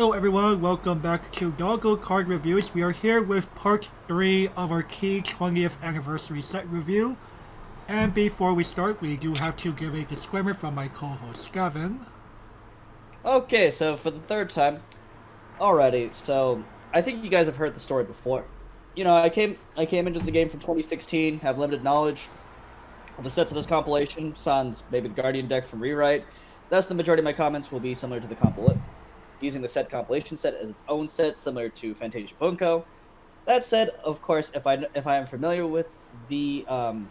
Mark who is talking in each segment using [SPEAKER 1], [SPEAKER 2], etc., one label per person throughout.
[SPEAKER 1] Hello everyone, welcome back to Doggo Card Reviews. We are here with part 3 of our key 20th anniversary set review. And before we start, we do have to give a disclaimer from my co-host Gavin.
[SPEAKER 2] Okay, so for the third time, alrighty. So I think you guys have heard the story before. I came into the game from 2016, have limited knowledge of the sets of this compilation, sans maybe the Guardian deck from Rewrite. Thus, the majority of my comments will be similar to the compilation, using the set compilation set as its own set, similar to Fantasia Bunko. That said, of course, if I am familiar with the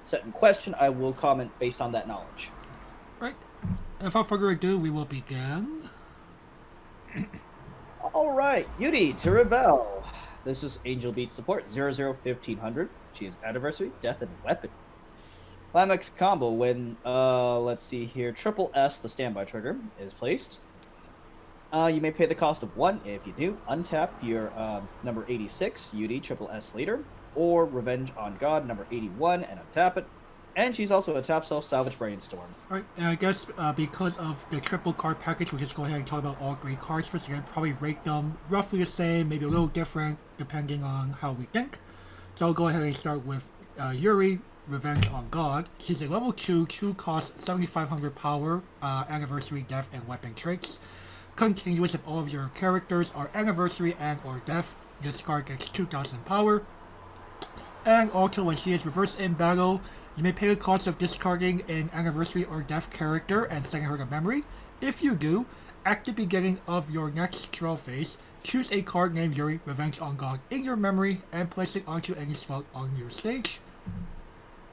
[SPEAKER 2] set in question, I will comment based on that knowledge.
[SPEAKER 1] Right, and without further ado, we will begin.
[SPEAKER 2] All right, Yuri to Rebel. This is Angel Beat support 001500. She is Anniversary, Death, and Weapon. Climax combo when, let's see here, triple S, the standby trigger, is placed. You may pay the cost of 1. If you do, untap your number 86, UD triple S leader, or Revenge on God, number 81, and untap it. And she's also a tap self-salvage Brainstorm.
[SPEAKER 1] Alright, and I guess because of the triple card package, we'll just go ahead and talk about all 3 cards first. Again, probably rate them roughly the same, maybe a little different, depending on how we think. So I'll go ahead and start with Yuri, Revenge on God. She's a level 2, 2 cost, 7,500 power, Anniversary, Death, and Weapon traits. Continuous if all of your characters are Anniversary and or Death. This card gets 2,000 power. And also when she is reversed in battle, you may pay the cost of discarding an Anniversary or Death character and sending her to memory. If you do, at the beginning of your next draw phase, choose a card named Yuri, Revenge on God in your memory and place it onto any spot on your stage.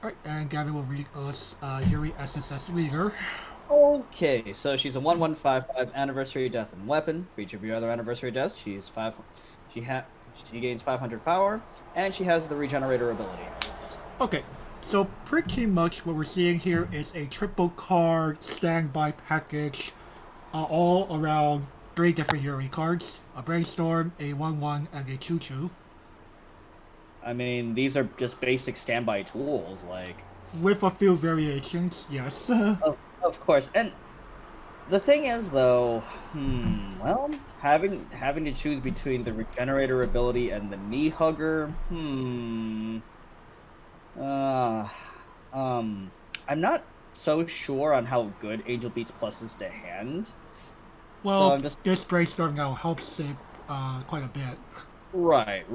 [SPEAKER 1] Alright, and Gavin will read us Yuri SSS Leader.
[SPEAKER 2] Okay, so she's a 1155 Anniversary, Death, and Weapon. For each of your other Anniversary deaths, she gains 500 power, and she has the Regenerator ability.
[SPEAKER 1] Okay, so pretty much what we're seeing here is a triple card standby package, all around 3 different Yuri cards: a Brainstorm, a 1/1, and a 2/2.
[SPEAKER 2] I mean, these are just basic standby tools, like...
[SPEAKER 1] With a few variations, yes.
[SPEAKER 2] Of course, and the thing is, though, well, having to choose between the Regenerator ability and the Knee Hugger, I'm not so sure on how good Angel Beats Plus is to hand.
[SPEAKER 1] Well, so this Brainstorm now helps save quite a bit.
[SPEAKER 2] Right.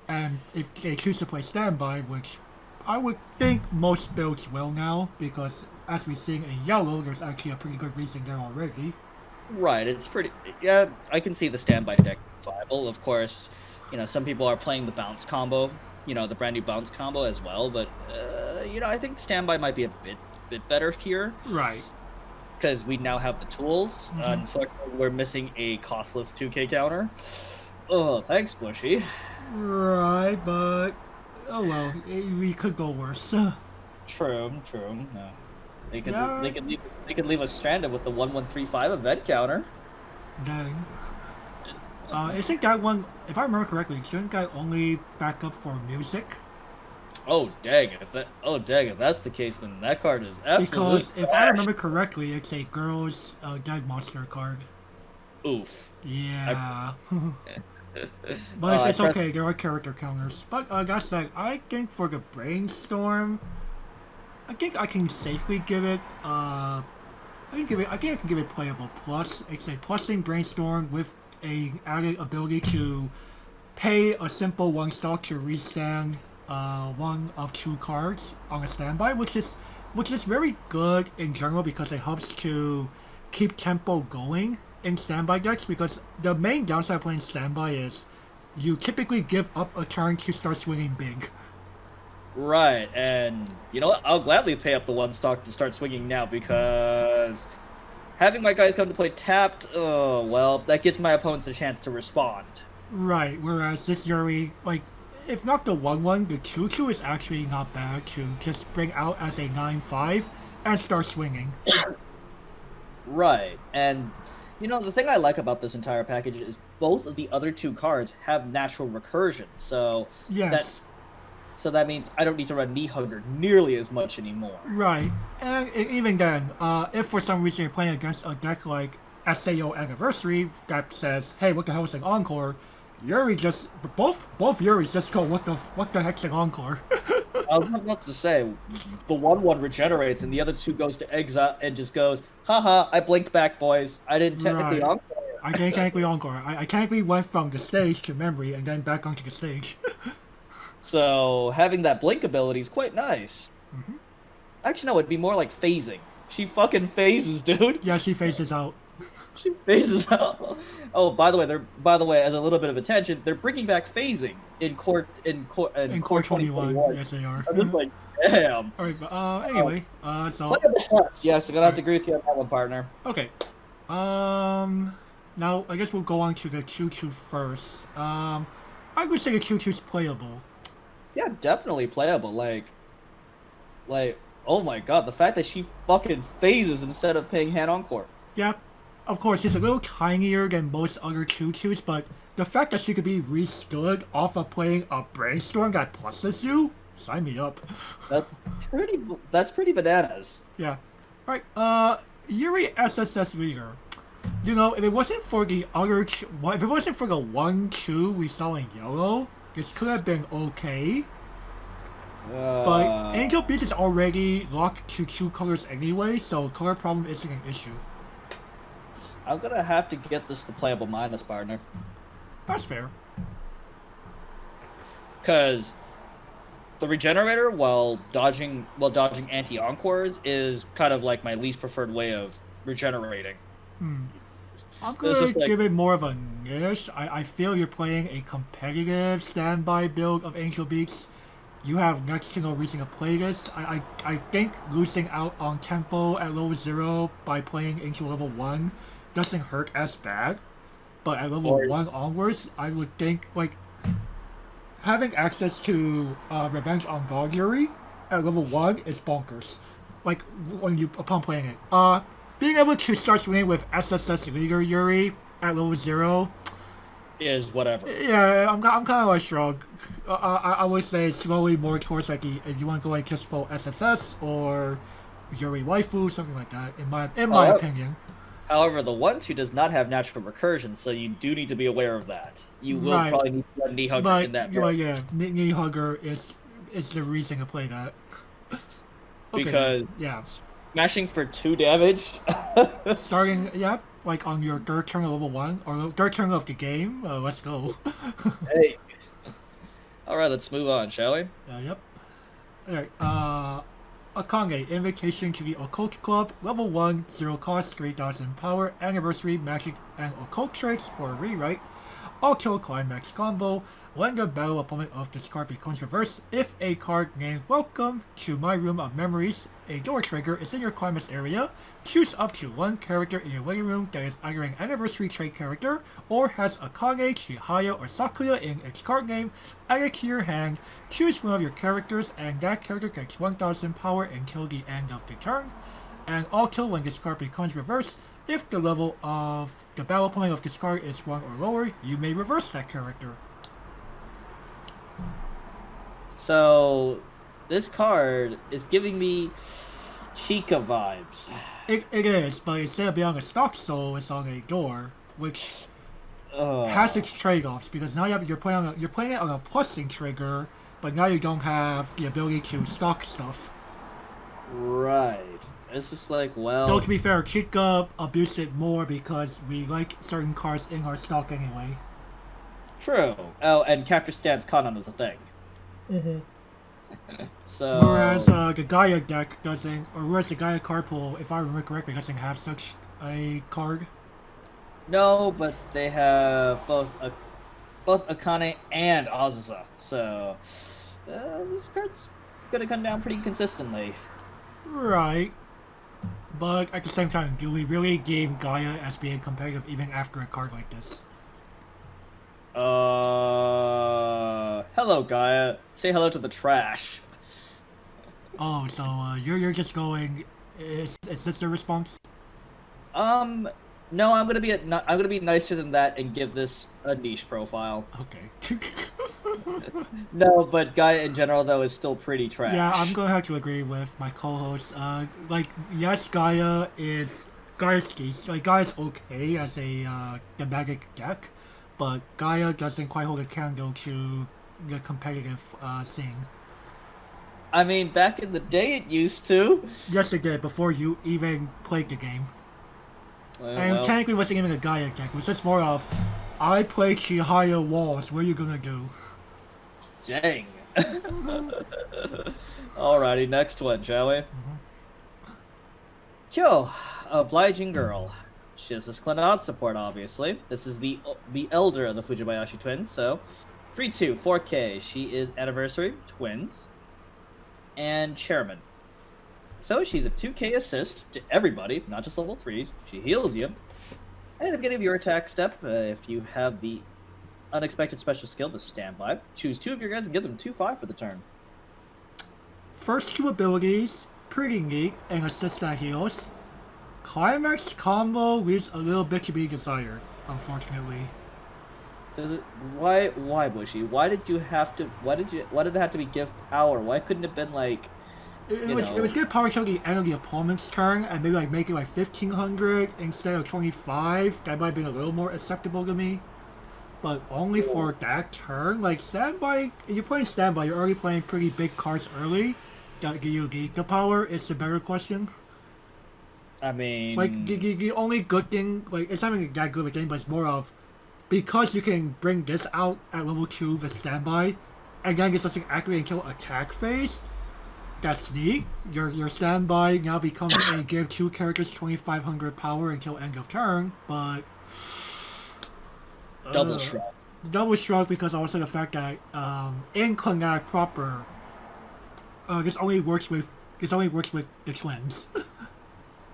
[SPEAKER 1] And if they choose to play Standby, which I would think most builds will now, because as we're seeing in yellow, there's actually a pretty good reason there already.
[SPEAKER 2] Right, it's pretty... Yeah, I can see the Standby deck viable. Of course, some people are playing the Bounce combo, the brand new Bounce combo as well, but, I think Standby might be a bit better here.
[SPEAKER 1] Right.
[SPEAKER 2] Because we now have the tools. Unfortunately, we're missing a costless 2k counter. Oh, thanks, Bushy.
[SPEAKER 1] Right, but... Oh well, we could go worse.
[SPEAKER 2] True. No. They could leave us stranded with the 1135 event counter.
[SPEAKER 1] Dang. Isn't that one, if I remember correctly, shouldn't that only back up for music?
[SPEAKER 2] Oh dang! If that's the case, then that card is absolutely
[SPEAKER 1] because if I remember correctly, it's a girl's dead monster card.
[SPEAKER 2] Oof.
[SPEAKER 1] Yeah. But it's okay. There are character counters. But that said, I think for the Brainstorm, I think I can safely give it. I think I can give it playable plus. It's a plusing Brainstorm with a added ability to pay a simple 1 stock to restand 1 of 2 cards on a standby, which is very good in general because it helps to keep tempo going in standby decks, because the main downside of playing standby is you typically give up a turn to start swinging big.
[SPEAKER 2] Right, and you know what? I'll gladly pay up the 1 stock to start swinging now, because having my guys come to play tapped, well, that gives my opponents a chance to respond.
[SPEAKER 1] Right, whereas this Yuri, like, if not the 1/1, the 2/2 is actually not bad to just bring out as a 9/5 and start swinging.
[SPEAKER 2] Right, and the thing I like about this entire package is both of the other 2 cards have natural recursion, so
[SPEAKER 1] yes.
[SPEAKER 2] So that means I don't need to run Knee Hugger nearly as much anymore.
[SPEAKER 1] Right, and even then, if for some reason you're playing against a deck like SAO anniversary that says, "Hey, what the hell is an encore?" Yuri just both Yuris just go, what the heck's an encore?
[SPEAKER 2] I was about to say, the one regenerates and the other two goes to exile and just goes, haha, I blinked back, boys. I didn't technically
[SPEAKER 1] Right.
[SPEAKER 2] encore.
[SPEAKER 1] I didn't technically encore. I technically went from the stage to memory and then back onto the stage.
[SPEAKER 2] So having that blink ability is quite nice. Actually, no, it'd be more like phasing. She fucking phases, dude.
[SPEAKER 1] Yeah, she phases out.
[SPEAKER 2] She phases out. Oh, by the way, as a little bit of attention, they're bringing back phasing in core
[SPEAKER 1] 21. Yes, they are.
[SPEAKER 2] I'm just like, damn.
[SPEAKER 1] Alright, but anyway, so
[SPEAKER 2] Playable plus. Yes, I'm gonna have to agree with you on that one, partner.
[SPEAKER 1] okay. Now I guess we'll go on to the Choo-Choo first. I would say the Choo-Choo's playable.
[SPEAKER 2] Yeah, definitely playable. Like, oh my god, the fact that she fucking phases instead of paying hand encore.
[SPEAKER 1] Yeah, of course, she's a little tinier than most other Choo-Choos, but the fact that she could be restood off of playing a Brainstorm that pluses you, sign me up.
[SPEAKER 2] That's pretty bananas.
[SPEAKER 1] Yeah. Right, Yuri SSS Leader. You know, if it wasn't for the if it wasn't for the 1-2 we saw in yellow, this could have been okay. But Angel Beach is already locked to 2 colors anyway, so color problem isn't an issue.
[SPEAKER 2] I'm gonna have to get this to playable minus, partner.
[SPEAKER 1] That's fair.
[SPEAKER 2] Because the regenerator, while dodging anti-encores, is kind of like my least preferred way of regenerating.
[SPEAKER 1] I'm gonna give it more of a niche. I feel you're playing a competitive standby build of Angel Beaks. You have next to no reason to play this. I think losing out on tempo at level 0 by playing Angel level 1 doesn't hurt as bad. But at level 1 onwards, I would think, like, having access to Revenge on God Yuri at level 1 is bonkers. Like, upon playing it. Being able to start swinging with SSS Leader Yuri at level 0
[SPEAKER 2] is whatever.
[SPEAKER 1] Yeah, I'm kind of like shrug. I would say slowly more towards like if you want to go like just full SSS or Yuri waifu, something like that. In my opinion.
[SPEAKER 2] However, the 1-2 does not have natural recursion, so you do need to be aware of that. You will probably need to run Knee Hugger in that.
[SPEAKER 1] But yeah, Knee Hugger is the reason to play that.
[SPEAKER 2] Okay, because
[SPEAKER 1] yeah.
[SPEAKER 2] Smashing for 2 damage.
[SPEAKER 1] Starting, yeah, like on your third turn of level 1 or third turn of the game. Let's go.
[SPEAKER 2] Hey. All right, let's move on, shall we?
[SPEAKER 1] Yep. All right. Akane, Invitation to the Occult Club, level 1, 0 cost, 3,000 power, anniversary, magic, and occult tricks for a rewrite. Auto climax combo. When the battle opponent of this card becomes reversed, if a card named Welcome to My Room of Memories, a door trigger, is in your climax area, choose up to 1 character in your living room that is either an anniversary trait character or has Akane, Chihaya, or Sakuya in its card name, add it to your hand, choose one of your characters, and that character gets 1,000 power until the end of the turn. And also, when this card becomes reversed, if the level of the battle opponent of this card is 1 or lower, you may reverse that character.
[SPEAKER 2] So, this card is giving me Chica vibes.
[SPEAKER 1] It is, but instead of being on a stock soul, it's on a door, which has its trade-offs because now you're playing it on a plussing trigger, but now you don't have the ability to stock stuff.
[SPEAKER 2] Right. It's just like, well.
[SPEAKER 1] Though to be fair, Chica abused it more because we like certain cards in our stock anyway.
[SPEAKER 2] True. Oh, and Capture Stance Conan is a thing. So.
[SPEAKER 1] Whereas the Gaia deck doesn't, or whereas the Gaia card pool, if I remember correctly, doesn't have such a card.
[SPEAKER 2] No, but they have both Akane and Azusa. So this card's gonna come down pretty consistently.
[SPEAKER 1] Right. But at the same time, do we really deem Gaia as being competitive even after a card like this?
[SPEAKER 2] Hello, Gaia. Say hello to the trash.
[SPEAKER 1] Oh, so you're just going. Is this the response?
[SPEAKER 2] No, I'm gonna be nicer than that and give this a niche profile.
[SPEAKER 1] Okay.
[SPEAKER 2] No, but Gaia in general though is still pretty trash.
[SPEAKER 1] Yeah, I'm gonna have to agree with my co-host. Like, yes, Gaia is Gaia's decent. Like, Gaia's okay as a thematic deck, but Gaia doesn't quite hold a candle to the competitive scene.
[SPEAKER 2] I mean, back in the day, it used to.
[SPEAKER 1] Yes, it did, before you even played the game. And
[SPEAKER 2] Well,
[SPEAKER 1] technically, it wasn't even a Gaia deck. It was just more of, I played Chihaya Walls. What are you gonna do?
[SPEAKER 2] dang. Alrighty, next one, shall we? Kyo, obliging girl. She has this Clannad support, obviously. This is the elder of the Fujibayashi twins, so 3-2, 4K. She is anniversary, twins, and chairman. So she's a 2K assist to everybody, not just level 3s. She heals you. And at the beginning of your attack step, if you have the unexpected special skill, the standby, choose 2 of your guys and give them 2-5 for the turn.
[SPEAKER 1] First 2 abilities, pretty neat, and assist that heals. Climax combo leaves a little bit to be desired, unfortunately.
[SPEAKER 2] Does it? Why, Bushy? Why did you have to? Why did it have to be give power? Why couldn't it have been like?
[SPEAKER 1] It was good power till the end of the opponent's turn, and maybe like make it like 1500 instead of 25. That might have been a little more acceptable to me. But only for that turn, like standby. If you're playing standby, you're already playing pretty big cards early. Do you need the power? Is the better question.
[SPEAKER 2] I mean,
[SPEAKER 1] Like the only good thing, like it's not even that good of a thing, but it's more of because you can bring this out at level 2 with standby, and then get something activate until attack phase. That's neat. Your standby now becomes a give 2 characters 2500 power until end of turn, but
[SPEAKER 2] double shrug.
[SPEAKER 1] double shrug because also the fact that in Clannad proper, this only works with the twins.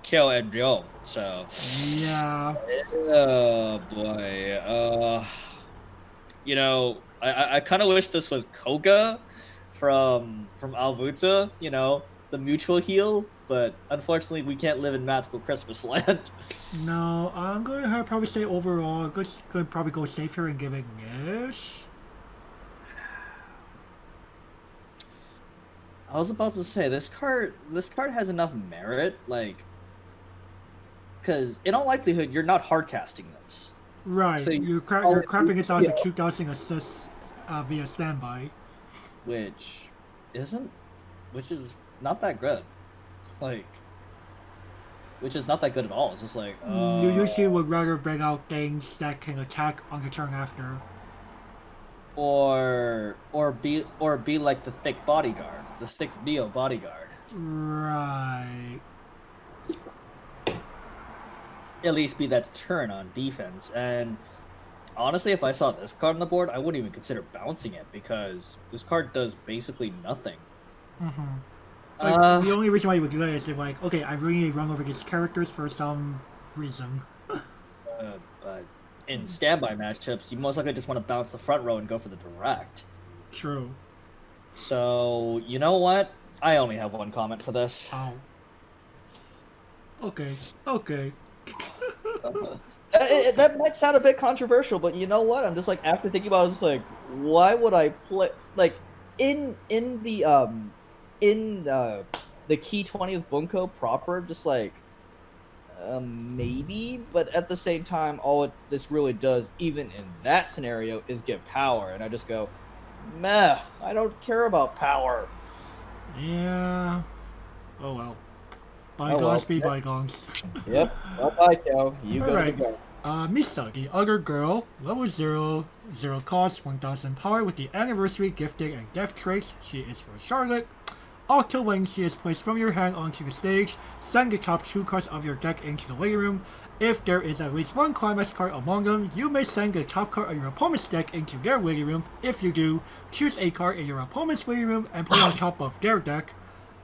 [SPEAKER 2] Kyo and Joe. So.
[SPEAKER 1] Yeah.
[SPEAKER 2] Oh boy. You know, I kind of wish this was Koga from Alvuta. You know, the mutual heal. But unfortunately, we can't live in magical Christmas land.
[SPEAKER 1] No, I'm going to probably say overall, going to probably go safe here and give it this.
[SPEAKER 2] I was about to say this card has enough merit, like, because in all likelihood you're not hard casting this.
[SPEAKER 1] Right,
[SPEAKER 2] So
[SPEAKER 1] you're crapping it out as a 2000 assists via standby.
[SPEAKER 2] which is not that good. Like, which is not that good at all. It's just like
[SPEAKER 1] You usually would rather bring out things that can attack on the turn after.
[SPEAKER 2] or be like the thick bodyguard, the thick Neo bodyguard.
[SPEAKER 1] Right.
[SPEAKER 2] At least be that deterrent on defense. And honestly, if I saw this card on the board, I wouldn't even consider bouncing it because this card does basically nothing.
[SPEAKER 1] Mm-hmm. Like, the only reason why you would do that is if, like, okay, I really need to run over these characters for some reason.
[SPEAKER 2] But in standby matchups, you most likely just want to bounce the front row and go for the direct.
[SPEAKER 1] True.
[SPEAKER 2] So, you know what? I only have one comment for this.
[SPEAKER 1] Ow. Okay. Okay.
[SPEAKER 2] That might sound a bit controversial, but you know what? I'm just like, after thinking about it, I was just like, why would I play like in the key 20th Bunko proper? Just like maybe, but at the same time, all this really does, even in that scenario, is give power, and I just go, meh, I don't care about power.
[SPEAKER 1] Yeah. Oh well. Bygones be bygones.
[SPEAKER 2] Yep. Bye, Kel. You go
[SPEAKER 1] Alright.
[SPEAKER 2] to go.
[SPEAKER 1] Misa, the other girl, level 0, 0 cost, 1000 power with the anniversary, gifted, and death traits. She is for Charlotte. Octo when she is placed from your hand onto the stage, send the top 2 cards of your deck into the waiting room. If there is at least one climax card among them, you may send the top card of your opponent's deck into their waiting room. If you do, choose a card in your opponent's waiting room and put it on top of their deck.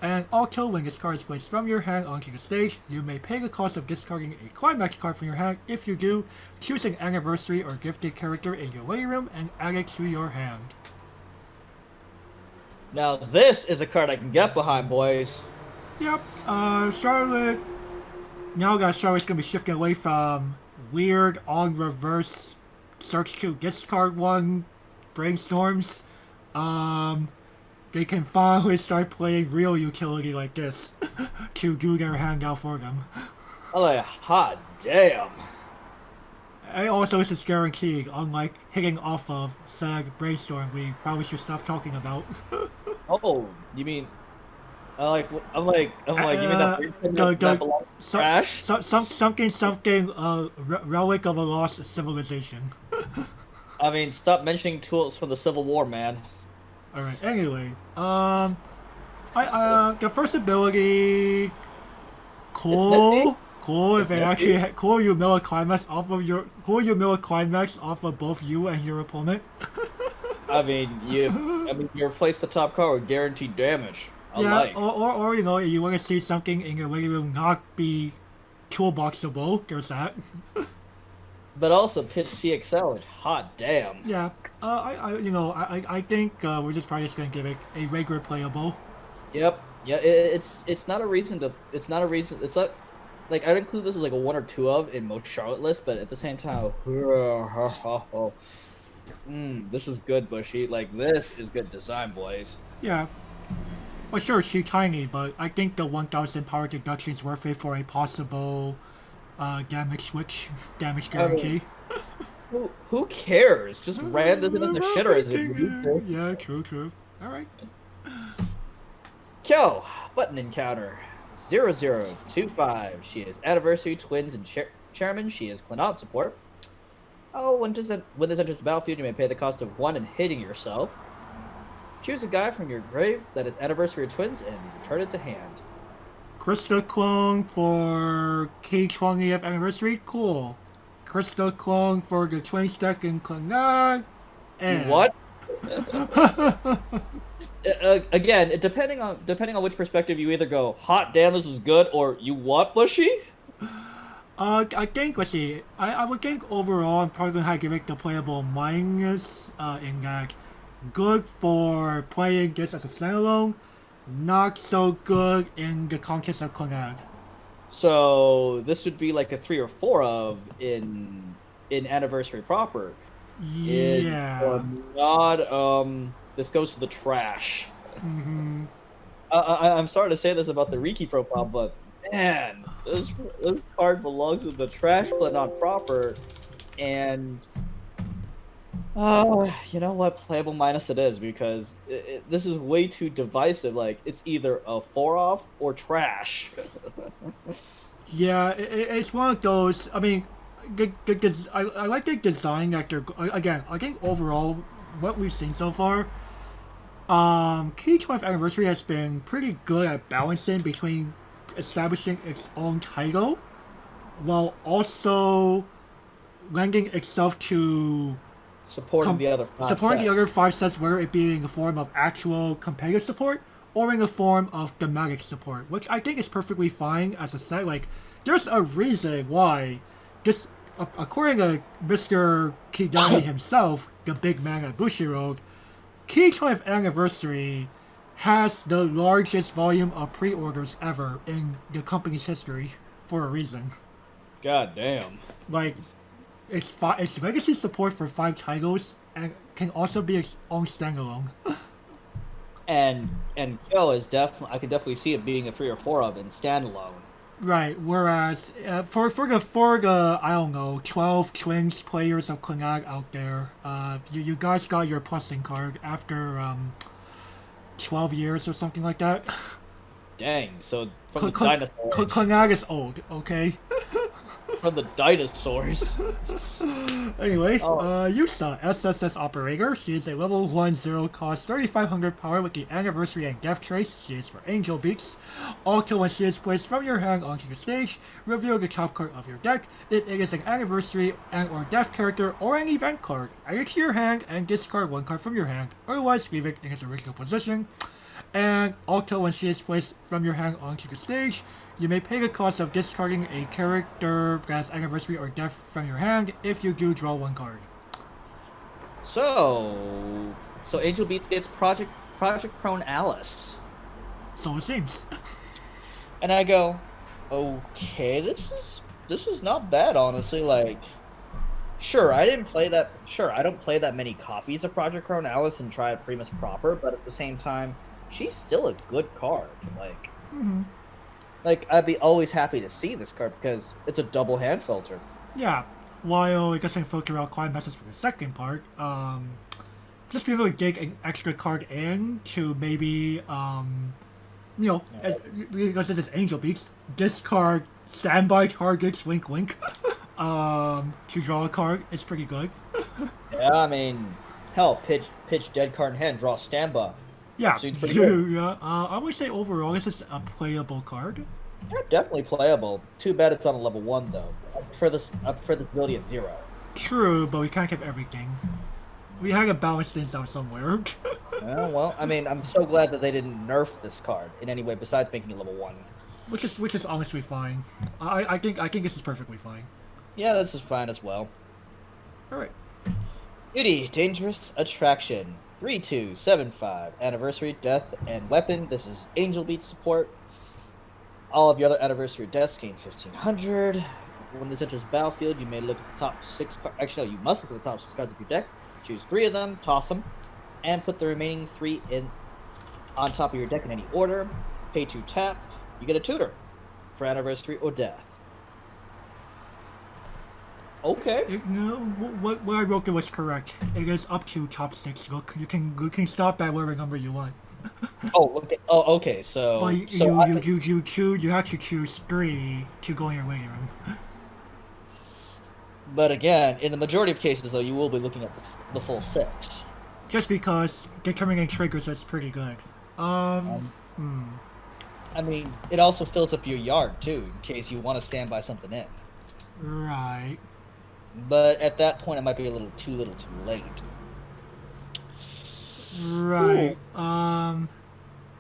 [SPEAKER 1] And also, when this card is placed from your hand onto the stage, you may pay the cost of discarding a climax card from your hand. If you do, choose an anniversary or gifted character in your waiting room and add it to your hand.
[SPEAKER 2] Now this is a card I can get behind, boys.
[SPEAKER 1] Yep, Charlotte. Now that Charlotte's gonna be shifting away from weird on reverse search to discard one brainstorms. They can finally start playing real utility like this to do their hand out for them.
[SPEAKER 2] I'm like, hot damn.
[SPEAKER 1] And also, this is guaranteed, unlike hitting off of said brainstorm we probably should stop talking about.
[SPEAKER 2] Oh, you mean I'm like, you mean that
[SPEAKER 1] uh,
[SPEAKER 2] bracelet that
[SPEAKER 1] the
[SPEAKER 2] belongs to trash?
[SPEAKER 1] something relic of a lost civilization.
[SPEAKER 2] I mean, stop mentioning tools from the Civil War, man.
[SPEAKER 1] All right. Anyway, the first ability,
[SPEAKER 2] It's nifty.
[SPEAKER 1] cool. If
[SPEAKER 2] It's
[SPEAKER 1] it
[SPEAKER 2] nifty.
[SPEAKER 1] actually cool, you mill a climax off of both you and your opponent.
[SPEAKER 2] I mean, you replace the top card with guaranteed damage. I
[SPEAKER 1] Yeah,
[SPEAKER 2] like.
[SPEAKER 1] or you know, you want to see something in your living room not be toolboxable. There's that.
[SPEAKER 2] But also pitch CXL. Hot damn.
[SPEAKER 1] Yeah. I think we're just probably just gonna give it a regular playable.
[SPEAKER 2] Yep. Yeah. It's not a reason to. It's not a reason. It's not like I'd include this as like a one or two of in most Charlotte lists, but at the same time, this is good, Bushy. Like this is good design, boys.
[SPEAKER 1] Yeah. Well, sure, she's tiny, but I think the 1,000 power deduction is worth it for a possible damage switch, damage
[SPEAKER 2] I mean,
[SPEAKER 1] guarantee.
[SPEAKER 2] who cares? Just ran this into the shitter as if you need to.
[SPEAKER 1] Yeah, true. All right.
[SPEAKER 2] Kyo, button encounter 0025. She is Anniversary Twins and Chairman. She is Clinot support. Oh, when this enters the battlefield, you may pay the cost of 1 and hitting yourself. Choose a guy from your grave that is Anniversary Twins and return it to hand.
[SPEAKER 1] Crystal clone for K20th anniversary. Cool. Crystal clone for the 22nd Connect. And
[SPEAKER 2] What? Again, depending on which perspective you either go, hot damn, this is good, or you what, Bushy?
[SPEAKER 1] I think, let's see, I would think overall I'm probably going to give it the playable minus in that good for playing this as a standalone, not so good in the context of Connect.
[SPEAKER 2] So this would be like a 3 or 4 of in Anniversary proper.
[SPEAKER 1] Yeah.
[SPEAKER 2] Not this goes to the trash.
[SPEAKER 1] Mm-hmm.
[SPEAKER 2] I'm sorry to say this about the Riki profile, but man, this card belongs in the trash, but not proper. And you know what? Playable minus it is because this is way too divisive. Like it's either a 4-off or trash.
[SPEAKER 1] Yeah, it's one of those. I mean, I like the design that they're again. I think overall, what we've seen so far, K12th Anniversary has been pretty good at balancing between establishing its own title while also lending itself to
[SPEAKER 2] Supporting the other five
[SPEAKER 1] supporting the
[SPEAKER 2] sets.
[SPEAKER 1] other 5 sets, whether it be in the form of actual competitive support or in the form of thematic support, which I think is perfectly fine as a set. Like, there's a reason why this, according to Mr. Kidani himself, the big man at Bushiroad, Key 20th Anniversary has the largest volume of pre-orders ever in the company's history for a reason.
[SPEAKER 2] God damn.
[SPEAKER 1] Like, its legacy support for 5 titles and can also be its own standalone.
[SPEAKER 2] And Kill is definitely, I could definitely see it being a 3 or 4 of in standalone.
[SPEAKER 1] Right. Whereas for the I don't know 12 twins players of Connect out there, you guys got your plussing card after 12 years or something like that.
[SPEAKER 2] Dang. So from the dinosaurs.
[SPEAKER 1] Connect is old. Okay.
[SPEAKER 2] From the dinosaurs.
[SPEAKER 1] Anyway,
[SPEAKER 2] Oh.
[SPEAKER 1] Yusa, SSS operator. She is a level 10 cost 3,500 power with the anniversary and death trace. She is for Angel Beats. Also, when she is placed from your hand onto the stage, reveal the top card of your deck. If it is an anniversary and or death character or an event card, add it to your hand and discard 1 card from your hand. Otherwise, leave it in its original position. And also, when she is placed from your hand onto the stage, you may pay the cost of discarding a character that's anniversary or death from your hand if you do draw 1 card.
[SPEAKER 2] So Angel Beats gets Project Prone Alice.
[SPEAKER 1] So it seems.
[SPEAKER 2] And I go, okay, this is not bad, honestly. Like, sure, I don't play that many copies of Project Crown Alice and try it Primus proper, but at the same time, she's still a good card. Like,
[SPEAKER 1] Mm-hmm.
[SPEAKER 2] Like, I'd be always happy to see this card because it's a double hand filter.
[SPEAKER 1] Yeah, while it doesn't filter out climaxes for the second part, just being able to dig an extra card in to maybe, because this is Angel Beats, discard standby targets, wink wink, to draw a card is pretty good.
[SPEAKER 2] Yeah, I mean, hell, pitch dead card in hand, draw standby.
[SPEAKER 1] Yeah,
[SPEAKER 2] Seems pretty good.
[SPEAKER 1] yeah. I would say overall this is a playable card.
[SPEAKER 2] Yeah, definitely playable. Too bad it's on a level 1 though. I prefer this ability at 0.
[SPEAKER 1] True, but we can't have everything. We had to balance things out somewhere.
[SPEAKER 2] Yeah, well, I mean, I'm so glad that they didn't nerf this card in any way besides making it level 1.
[SPEAKER 1] which is honestly fine. I think this is perfectly fine.
[SPEAKER 2] Yeah, this is fine as well.
[SPEAKER 1] All right.
[SPEAKER 2] Beauty, Dangerous Attraction. 3275. Anniversary, Death, and Weapon. This is Angel Beat support. All of your other Anniversary Deaths gain 1500. When this enters the battlefield, you may look at the top 6 cards. Actually, no, you must look at the top 6 cards of your deck. Choose 3 of them, toss them, and put the remaining 3 in on top of your deck in any order. Pay 2 tap. You get a tutor for Anniversary or Death. Okay.
[SPEAKER 1] No, what I wrote was correct. It is up to top 6. Look, you can stop at whatever number you want.
[SPEAKER 2] Oh, okay. Oh, okay. So,
[SPEAKER 1] But you have to choose 3 to go in your waiting room.
[SPEAKER 2] But again, in the majority of cases, though, you will be looking at the full 6.
[SPEAKER 1] Just because determining triggers is pretty good.
[SPEAKER 2] I mean, it also fills up your yard too, in case you want to stand by something in.
[SPEAKER 1] Right.
[SPEAKER 2] But at that point, it might be a little too late.
[SPEAKER 1] Right.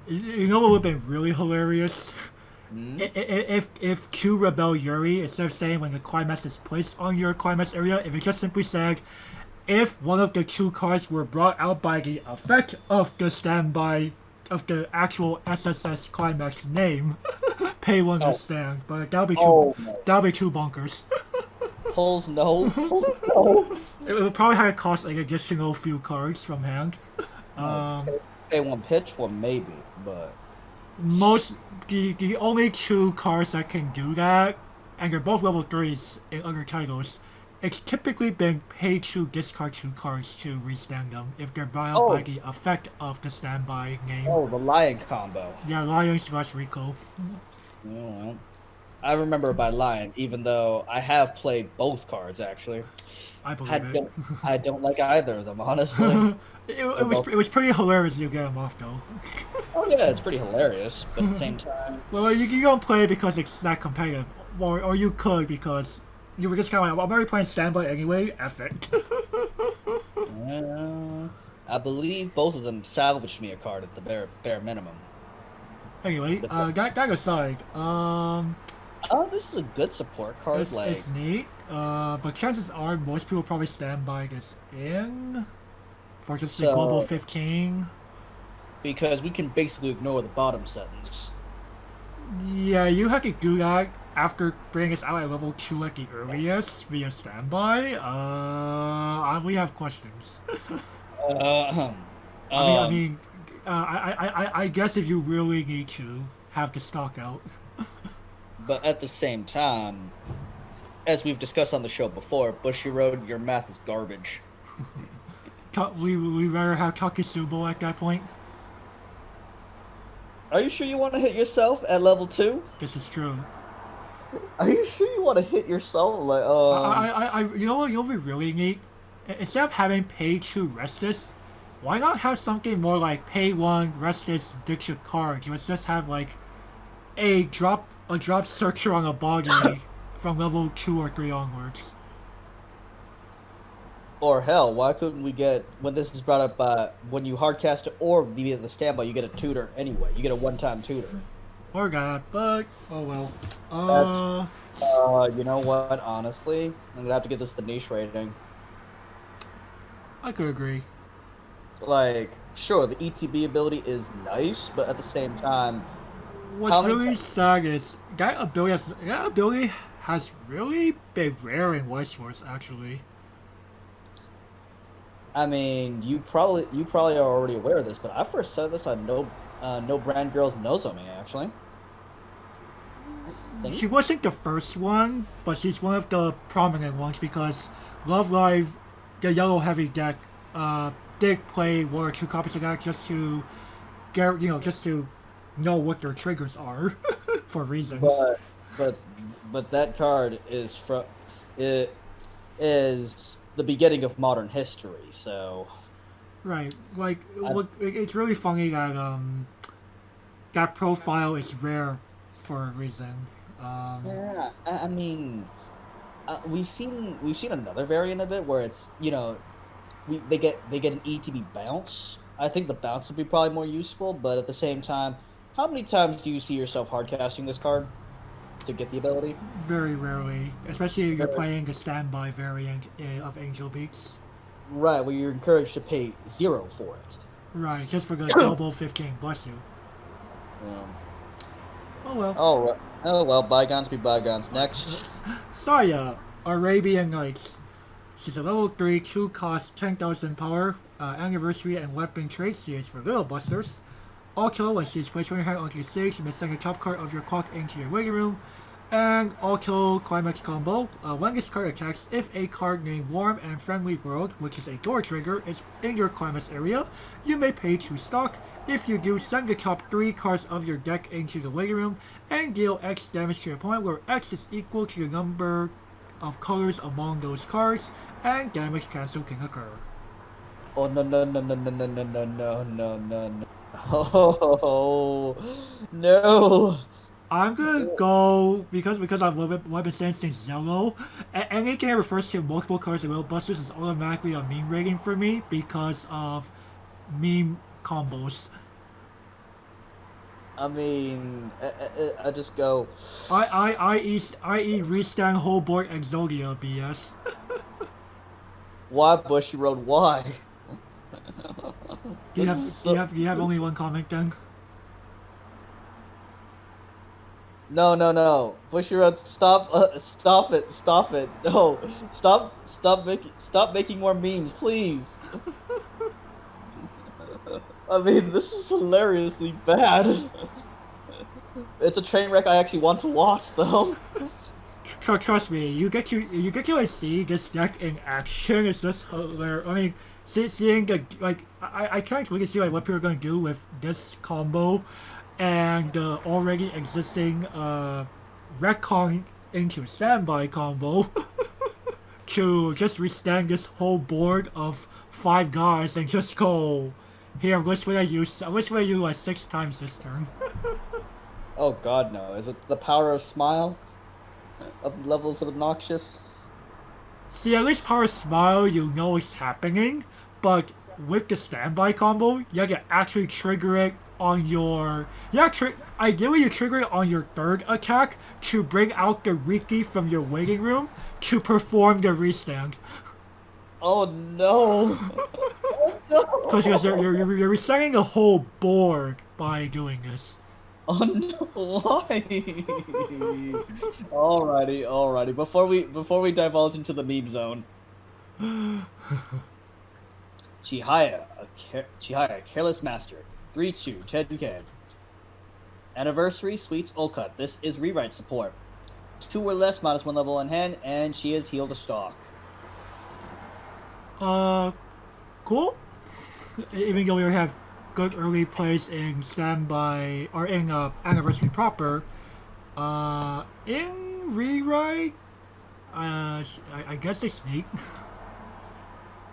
[SPEAKER 1] You know what would have been really hilarious?
[SPEAKER 2] Hmm?
[SPEAKER 1] If Q Rebel Yuri, instead of saying when the climax is placed on your climax area, if it just simply said, if one of the 2 cards were brought out by the effect of the standby of the actual SSS climax name, pay 1 to stand. But that'll be too bonkers.
[SPEAKER 2] Pulls no. Pulls no.
[SPEAKER 1] It would probably have to cost an additional few cards from hand.
[SPEAKER 2] Pay 1 pitch, 1 maybe, but
[SPEAKER 1] The only 2 cards that can do that, and they're both level 3s in other titles, it's typically been pay to discard 2 cards to restand them if they're brought out by the effect of the standby name.
[SPEAKER 2] Oh, the Lion combo.
[SPEAKER 1] Yeah, Lion/Rico.
[SPEAKER 2] Well, I remember by Lion, even though I have played both cards actually.
[SPEAKER 1] I believe it.
[SPEAKER 2] I don't like either of them, honestly.
[SPEAKER 1] it was pretty hilarious you get them off though.
[SPEAKER 2] Oh yeah, it's pretty hilarious, but at the same time,
[SPEAKER 1] Well, you don't play it because it's that competitive, or you could because you were just kind of like, I'm already playing standby anyway. F it.
[SPEAKER 2] I believe both of them salvaged me a card at the bare minimum.
[SPEAKER 1] Anyway, that aside,
[SPEAKER 2] Oh, this is a good support card.
[SPEAKER 1] it's neat. But chances are most people probably stand by this in for just the global 15.
[SPEAKER 2] Because we can basically ignore the bottom sentence.
[SPEAKER 1] Yeah, you have to do that after bringing us out at level 2 at the earliest via standby. We have questions. I guess if you really need to have the stock out.
[SPEAKER 2] But at the same time, as we've discussed on the show before, Bushy Road, your math is garbage.
[SPEAKER 1] We rather have Takisubo at that point.
[SPEAKER 2] Are you sure you want to hit yourself at level 2?
[SPEAKER 1] This is true.
[SPEAKER 2] Are you sure you want to hit yourself? Like,
[SPEAKER 1] you know what you'll be really neat? Instead of having pay 2 Restless, why not have something more like pay 1 Restless ditch a card? You would just have like a drop searcher on a body from level 2 or 3 onwards.
[SPEAKER 2] Or hell, why couldn't we get, when this is brought up by, when you hardcast it or via the standby, you get a tutor anyway. You get a one-time tutor.
[SPEAKER 1] Or that, but oh well.
[SPEAKER 2] You know what? Honestly, I'm gonna have to give this the niche rating.
[SPEAKER 1] I could agree.
[SPEAKER 2] Like, sure, the ETB ability is nice, but at the same time,
[SPEAKER 1] what's really sad is that ability has really been rare in Weiss Schwarz, actually.
[SPEAKER 2] I mean, you probably are already aware of this, but I first saw this on No Brand Girls Nozomi, actually.
[SPEAKER 1] She wasn't the first one, but she's one of the prominent ones because Love Live, the Yellow Heavy deck, did play one or two copies of that just to get just to know what their triggers are for reasons.
[SPEAKER 2] But but that card is from it is the beginning of modern history. So
[SPEAKER 1] Right, like
[SPEAKER 2] I,
[SPEAKER 1] it's really funny that that profile is rare for a reason.
[SPEAKER 2] yeah, I mean, we've seen another variant of it where it's they get an ETB bounce. I think the bounce would be probably more useful, but at the same time, how many times do you see yourself hardcasting this card to get the ability?
[SPEAKER 1] Very rarely, especially if you're
[SPEAKER 2] Very-
[SPEAKER 1] playing the standby variant of Angel Beats.
[SPEAKER 2] Right, where you're encouraged to pay 0 for it.
[SPEAKER 1] Right, just for the double 15, bless you.
[SPEAKER 2] Um,
[SPEAKER 1] Oh well.
[SPEAKER 2] oh well, bygones be bygones. Next,
[SPEAKER 1] Saya, Arabian Nights. She's a level 3, 2 cost, 10,000 power, anniversary and weapon trait. She is for Little Busters. Also, when she's placed one hand onto the stage, you may send a top card of your clock into your waiting room. And also, Climax Combo. When this card attacks, if a card named Warm and Friendly World, which is a door trigger, is in your Climax area, you may pay 2 stock. If you do, send the top 3 cards of your deck into the waiting room and deal X damage to your opponent, where X is equal to the number of colors among those cards, and damage cancel can occur.
[SPEAKER 2] oh no. Oh no.
[SPEAKER 1] I'm gonna go because I've weapon sense since yellow. Anything that refers to multiple cards of Will Busters is automatically a meme rating for me because of meme combos.
[SPEAKER 2] I mean, I just go.
[SPEAKER 1] I.e. Restand whole board Exodia BS.
[SPEAKER 2] Why Bushy Road? Why?
[SPEAKER 1] Do you
[SPEAKER 2] This
[SPEAKER 1] have
[SPEAKER 2] is
[SPEAKER 1] do you
[SPEAKER 2] so...
[SPEAKER 1] have do you have only one comment then?
[SPEAKER 2] No. Bushy Road, stop! Stop it! Stop it! No! Stop making more memes, please. I mean, this is hilariously bad. It's a train wreck I actually want to watch, though.
[SPEAKER 1] Trust me, you get to like, see this deck in action. It's just hilarious. I mean, seeing the like, I can't really see like what people are gonna do with this combo, and the already existing retcon into standby combo to just restand this whole board of 5 guys and just go here. Which way I use? Which way you 6 times this turn?
[SPEAKER 2] Oh God, no! Is it the power of smile? Of levels of obnoxious?
[SPEAKER 1] See, at least Power Smile, you know it's happening, but with the standby combo, you have to actually trigger it on your. Ideally, you trigger it on your 3rd attack to bring out the Riki from your waiting room to perform the restand.
[SPEAKER 2] Oh no! Oh no!
[SPEAKER 1] Because you're resetting the whole board by doing this.
[SPEAKER 2] Oh no! Why? Alrighty. Before we divulge into the meme zone, Chihaya, Careless Master, 3/2, 10k. Anniversary Sweets Olcut. This is rewrite support. 2 or less, -1 level on hand, and she is healed to stock.
[SPEAKER 1] Cool. Even though we have good early plays in standby or in anniversary proper, in rewrite, I guess they sneak.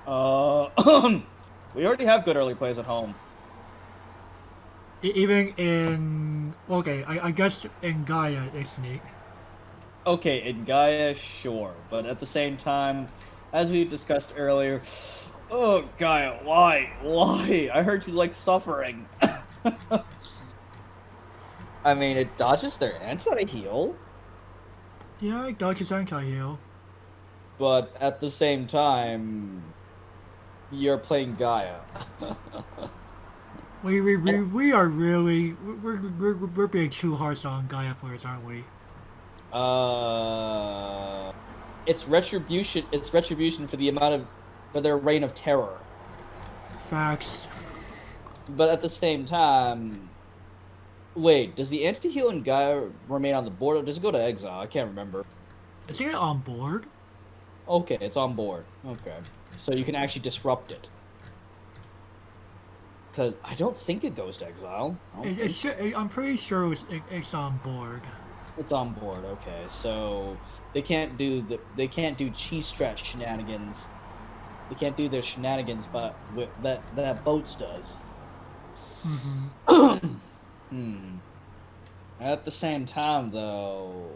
[SPEAKER 2] We already have good early plays at home.
[SPEAKER 1] Even in I guess in Gaia they sneak.
[SPEAKER 2] Okay, in Gaia, sure, but at the same time, as we discussed earlier, oh Gaia, why? I heard you like suffering. I mean, it dodges their anti-heal,
[SPEAKER 1] Yeah, it dodges anti-heal.
[SPEAKER 2] but at the same time, you're playing Gaia.
[SPEAKER 1] We are really we're being too harsh on Gaia players, aren't we?
[SPEAKER 2] It's retribution. It's retribution for the amount of for their reign of terror.
[SPEAKER 1] Facts.
[SPEAKER 2] But at the same time, Wait, does the anti-healing guy remain on the board, or does it go to exile? I can't remember.
[SPEAKER 1] Isn't it on board?
[SPEAKER 2] Okay, it's on board. Okay, so you can actually disrupt it. Because I don't think it goes to exile. I don't
[SPEAKER 1] It
[SPEAKER 2] think
[SPEAKER 1] should, I'm pretty sure it's on board.
[SPEAKER 2] it's on board. Okay, so they can't do chi stretch shenanigans. They can't do their shenanigans, but that boats does.
[SPEAKER 1] Mm-hmm.
[SPEAKER 2] Hmm. At the same time, though,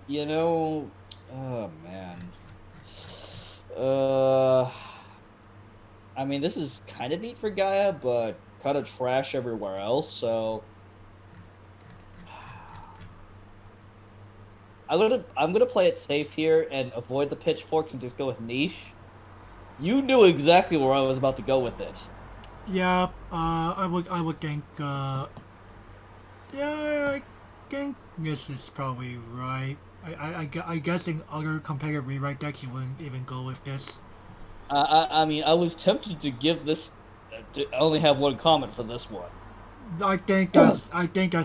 [SPEAKER 2] you know, oh man. Uh, I mean, this is kind of neat for Gaia, but kind of trash everywhere else. So I'm gonna play it safe here and avoid the pitchforks and just go with niche. You knew exactly where I was about to go with it.
[SPEAKER 1] Yeah, I would think, yeah, I think this is probably right. I guess in other competitive rewrite decks you wouldn't even go with this.
[SPEAKER 2] I mean, I was tempted to give this to only have one comment for this one.
[SPEAKER 1] I think that's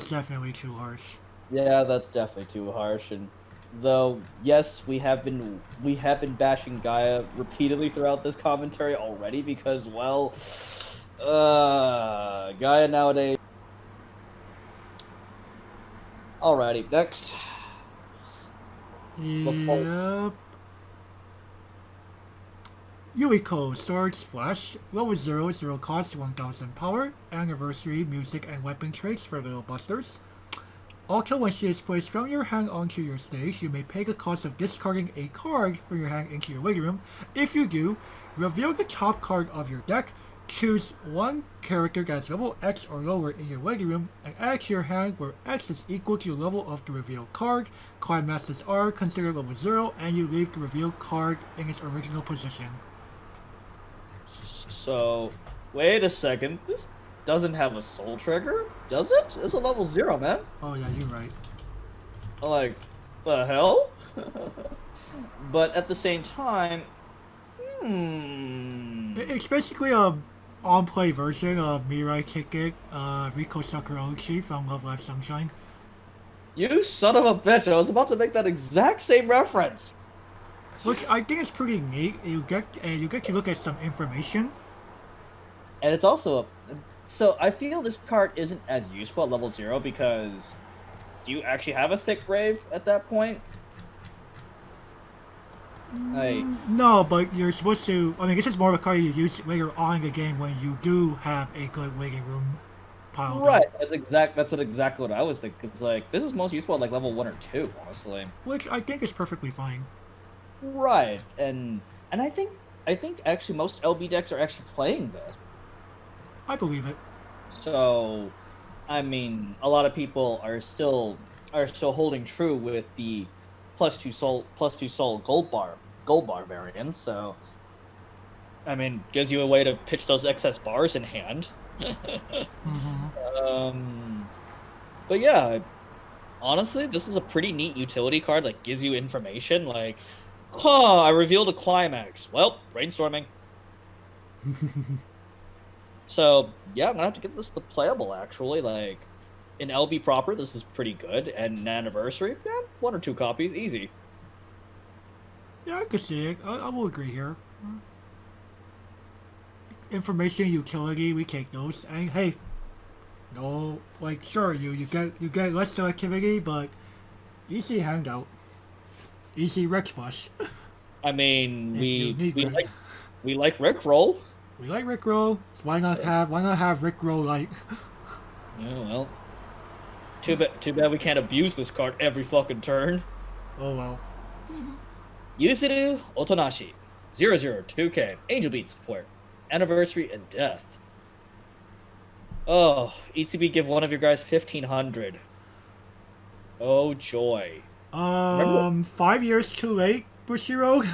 [SPEAKER 1] definitely too harsh.
[SPEAKER 2] Yeah, that's definitely too harsh. And though, yes, we have been bashing Gaia repeatedly throughout this commentary already because, well, Gaia nowadays. Alrighty, next. Before
[SPEAKER 1] Yep. Yuiko, Sword Flash, level 0, 0 cost, 1000 power, anniversary, music, and weapon traits for Little Busters. Also, when she is placed from your hand onto your stage, you may pay the cost of discarding a card from your hand into your waiting room. If you do, reveal the top card of your deck, choose one character that's level X or lower in your waiting room, and add it to your hand where X is equal to the level of the revealed card. Card masters are considered level 0, and you leave the revealed card in its original position.
[SPEAKER 2] So, wait a second. This doesn't have a soul trigger, does it? It's a level 0, man.
[SPEAKER 1] Oh yeah, you're right.
[SPEAKER 2] Like, the hell? But at the same time,
[SPEAKER 1] It's basically a on-play version of Mirai Ticket, Riko Sakurochi from Love Live Sunshine.
[SPEAKER 2] You son of a bitch! I was about to make that exact same reference.
[SPEAKER 1] Which I think is pretty neat. You get to look at some information.
[SPEAKER 2] And it's also so I feel this card isn't as useful at level 0 because do you actually have a thick grave at that point? Like,
[SPEAKER 1] No, but you're supposed to. I mean, this is more of a card you use later on in the game when you do have a good waiting room piled
[SPEAKER 2] right?
[SPEAKER 1] up.
[SPEAKER 2] That's exactly what I was thinking. Cause like this is most useful at like level 1 or 2, honestly.
[SPEAKER 1] Which I think is perfectly fine.
[SPEAKER 2] Right, and I think actually most LB decks are actually playing this.
[SPEAKER 1] I believe it.
[SPEAKER 2] So, I mean, a lot of people are still holding true with the plus two soul gold bar variant. So, I mean, gives you a way to pitch those excess bars in hand. But yeah, honestly, this is a pretty neat utility card. Like, gives you information. Like, I revealed a climax. Well, brainstorming. So yeah, I'm gonna have to give this the playable actually. Like in LB proper, this is pretty good, and an anniversary, yeah, 1 or 2 copies, easy.
[SPEAKER 1] Yeah, I could see it. I will agree here. Information utility, we take those. And hey, no, like sure, you get less selectivity, but easy handout, easy Rex push.
[SPEAKER 2] I mean,
[SPEAKER 1] If you need Rick.
[SPEAKER 2] we like Rickroll.
[SPEAKER 1] We like Rickroll, so why not have Rickroll like?
[SPEAKER 2] Yeah, well, too bad we can't abuse this card every fucking turn.
[SPEAKER 1] Oh well.
[SPEAKER 2] Yuzuru Otonashi, 002K, Angel Beat support, anniversary and death. Oh, ECB give one of your guys 1500. Oh joy.
[SPEAKER 1] 5 years too late, Bushiroad.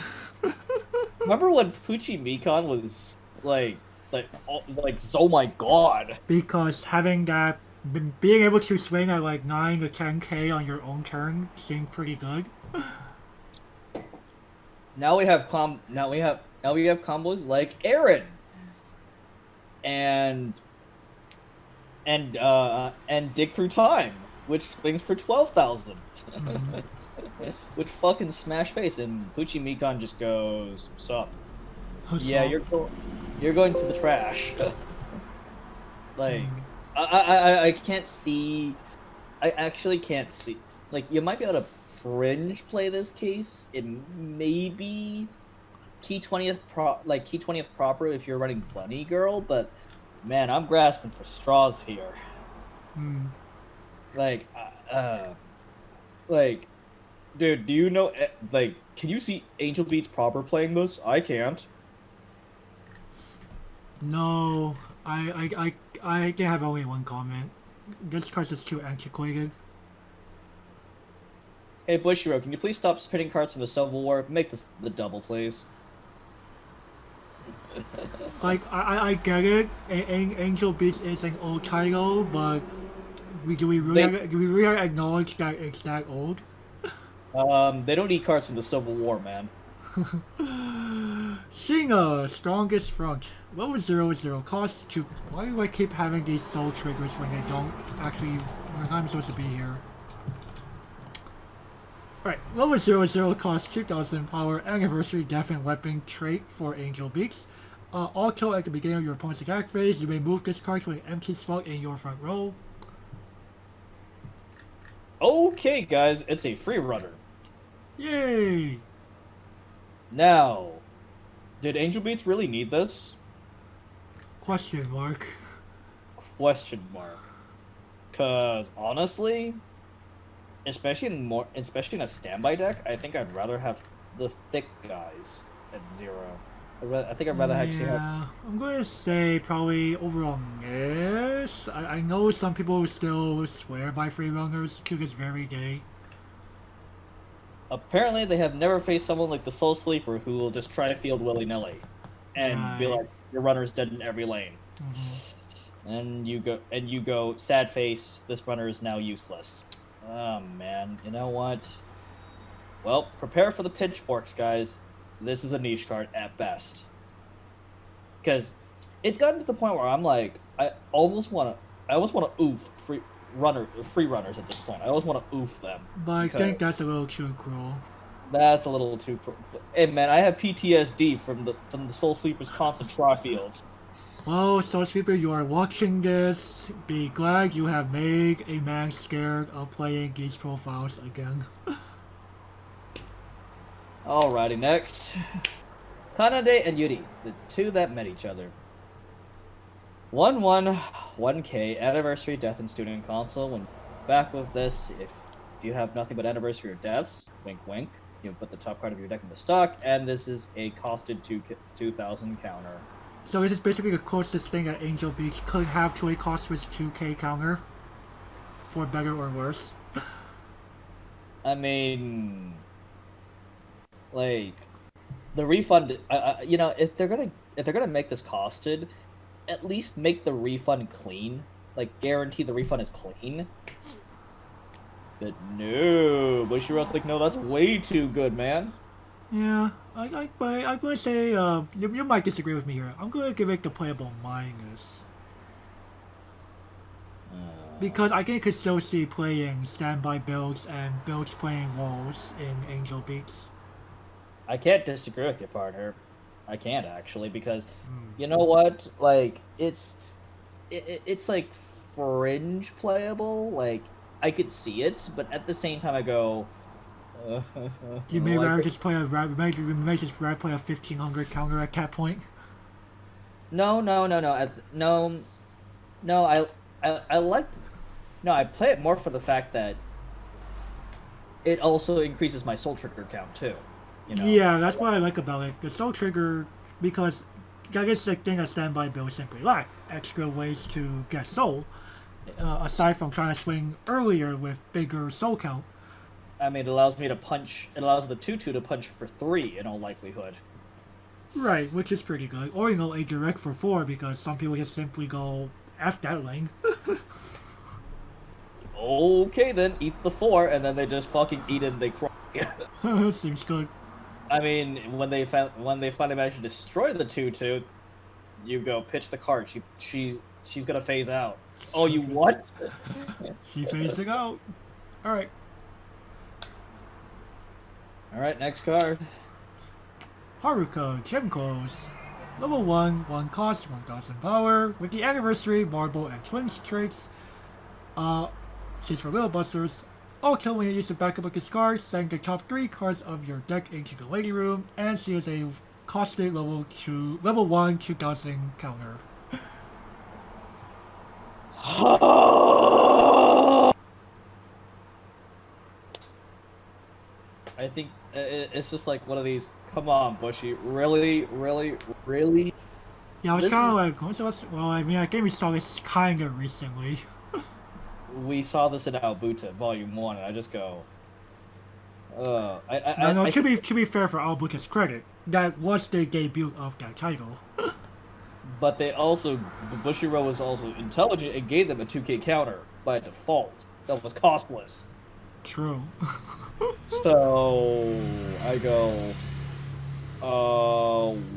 [SPEAKER 2] Remember when Pucci Mikan was like, oh my god.
[SPEAKER 1] Because having that, being able to swing at like 9 to 10k on your own turn seemed pretty good.
[SPEAKER 2] Now we have combos like Aaron. And and Dig Through Time, which swings for 12,000.
[SPEAKER 1] Mhm.
[SPEAKER 2] Which fucking smash face, and Pucci Mikan just goes, "Sup? Yeah,
[SPEAKER 1] Huzzah.
[SPEAKER 2] you're going to the trash." Like,
[SPEAKER 1] Mm.
[SPEAKER 2] I can't see. I actually can't see. Like, you might be able to fringe play this case. It may be T20th proper if you're running Bunny Girl, but man, I'm grasping for straws here.
[SPEAKER 1] Mm.
[SPEAKER 2] Like, like, dude, do you know? Like, can you see Angel Beats proper playing this? I can't.
[SPEAKER 1] No, I can have only one comment. This card is too antiquated.
[SPEAKER 2] Hey, Bushiro, can you please stop spinning cards from the Civil War? Make this the double, please.
[SPEAKER 1] Like, I get it. Angel Beats is an old title, but
[SPEAKER 2] They
[SPEAKER 1] do we really acknowledge that it's that old?
[SPEAKER 2] they don't need cards from the Civil War, man.
[SPEAKER 1] Shinga, strongest front. Level 00 cost 2. Why do I keep having these soul triggers when they don't actually, when I'm supposed to be here? Alright, level 00 costs 2000 power, anniversary death and weapon trait for Angel Beaks. Also, at the beginning of your opponent's attack phase, you may move this card to an empty spot in your front row.
[SPEAKER 2] Okay, guys, it's a free runner.
[SPEAKER 1] Yay!
[SPEAKER 2] Now, did Angel Beats really need this?
[SPEAKER 1] Question mark.
[SPEAKER 2] Question mark. Cause honestly, especially in a standby deck, I think I'd rather have the thick guys at 0. I think I'd rather actually have.
[SPEAKER 1] Yeah, I'm going to say probably overall miss. I know some people still swear by free runners to this very day.
[SPEAKER 2] Apparently, they have never faced someone like the Soul Sleeper who will just try to field willy nilly, and be
[SPEAKER 1] Right.
[SPEAKER 2] like, "Your runner's dead in every lane." And you go, sad face. This runner is now useless. Oh man, you know what? Well, prepare for the pitchforks, guys. This is a niche card at best. Because it's gotten to the point where I'm like, I almost want to oof free runners at this point. I always want to oof them.
[SPEAKER 1] But I
[SPEAKER 2] Because
[SPEAKER 1] think that's a little too cruel.
[SPEAKER 2] that's a little too. Hey man, I have PTSD from the Soul Sleeper's constant try fields.
[SPEAKER 1] Well, Soul Sweeper, you are watching this. Be glad you have made a man scared of playing these profiles again.
[SPEAKER 2] Alrighty, next. Kanade and Yuri, the two that met each other. 1-1, 1K, Anniversary, Death, and Student Console. When back with this, if you have nothing but Anniversary or Deaths, wink wink, you put the top card of your deck in the stock, and this is a costed 2,000 counter.
[SPEAKER 1] So this is basically the closest thing that Angel Beats could have to a costless 2k counter. For better or worse.
[SPEAKER 2] I mean, like, the refund, you know, if they're gonna make this costed, at least make the refund clean. Like, guarantee the refund is clean. But no, Bushiroad's like, no, that's way too good, man.
[SPEAKER 1] Yeah, but I'm going to say, you might disagree with me here. I'm going to give it the playable minus. Because I think I could still see playing standby builds and builds playing walls in Angel Beats.
[SPEAKER 2] I can't disagree with you, partner. I can't actually, because you know what? Like, it's like fringe playable. Like, I could see it, but at the same time, I go.
[SPEAKER 1] You may
[SPEAKER 2] like,
[SPEAKER 1] rather just play you may just rather play a 1500 counter at that point.
[SPEAKER 2] no, no, no, no, no, no. I like. No, I play it more for the fact that it also increases my soul trigger count too. You know.
[SPEAKER 1] Yeah, that's what I like about it. The Soul Trigger, because that is the thing that standby builds simply lack. Extra ways to get soul, aside from trying to swing earlier with bigger soul count.
[SPEAKER 2] I mean, it allows me to punch. It allows the 2/2 to punch for 3 in all likelihood.
[SPEAKER 1] Right, which is pretty good. Or, a direct for 4, because some people just simply go, F that lane.
[SPEAKER 2] Okay, then eat the 4, and then they just fucking eat it and they cry.
[SPEAKER 1] Seems good.
[SPEAKER 2] I mean, when they finally manage to destroy the 2/2, you go pitch the card. She's gonna phase out. Oh, you what?
[SPEAKER 1] She phasing out. Alright.
[SPEAKER 2] All right, next card.
[SPEAKER 1] Haruka Gym Clothes. Level 1, 1 cost, 1000 power. With the anniversary, marble, and twins traits. She's for Little Busters. Also, when you use the backup of this card, send the top 3 cards of your deck into the waiting room, and she is a costed level 1 2000 counter.
[SPEAKER 2] I think it's just like one of these. Come on, Bushy. Really, really, really.
[SPEAKER 1] Yeah, I was
[SPEAKER 2] This
[SPEAKER 1] kind of
[SPEAKER 2] is-
[SPEAKER 1] like, well, I mean, I think we saw this kind of recently.
[SPEAKER 2] We saw this in Albuta Volume 1, and I just go.
[SPEAKER 1] No,
[SPEAKER 2] I
[SPEAKER 1] to
[SPEAKER 2] think,
[SPEAKER 1] be fair for Albuta's credit, that was the debut of that title.
[SPEAKER 2] but they also Bushiroad was also intelligent and gave them a 2K counter by default that was costless.
[SPEAKER 1] True.
[SPEAKER 2] So I go,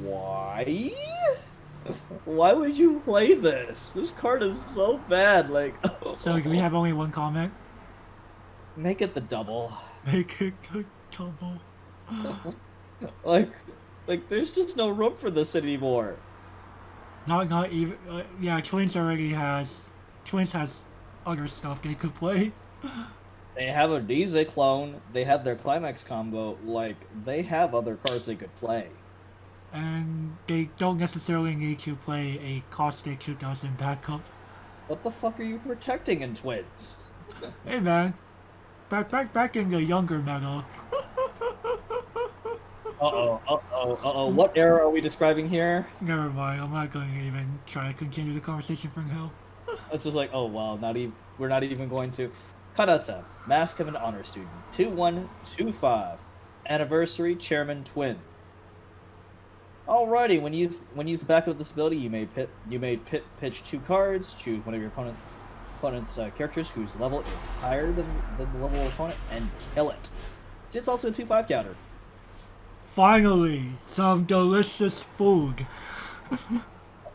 [SPEAKER 2] why? Why would you play this? This card is so bad. Like,
[SPEAKER 1] So, do we have only one comment?
[SPEAKER 2] make it the double.
[SPEAKER 1] Make it a double.
[SPEAKER 2] like, there's just no room for this anymore.
[SPEAKER 1] Not even. Yeah, Twins has other stuff they could play.
[SPEAKER 2] They have a Dize clone. They have their Climax combo. Like, they have other cards they could play.
[SPEAKER 1] And they don't necessarily need to play a caustic 2000 backup.
[SPEAKER 2] What the fuck are you protecting in Twins?
[SPEAKER 1] Hey man, back in the younger meta.
[SPEAKER 2] What era are we describing here?
[SPEAKER 1] Never mind, I'm not going to even try to continue the conversation from hell.
[SPEAKER 2] It's just like, oh wow, we're not even going to. Kanata, Mask of an Honor Student, 2125, Anniversary Chairman Twins. Alrighty, when you use the back of this ability, you may pitch 2 cards, choose one of your opponent's characters whose level is higher than the level of opponent, and kill it. It's also a 2/5 counter.
[SPEAKER 1] Finally, some delicious food.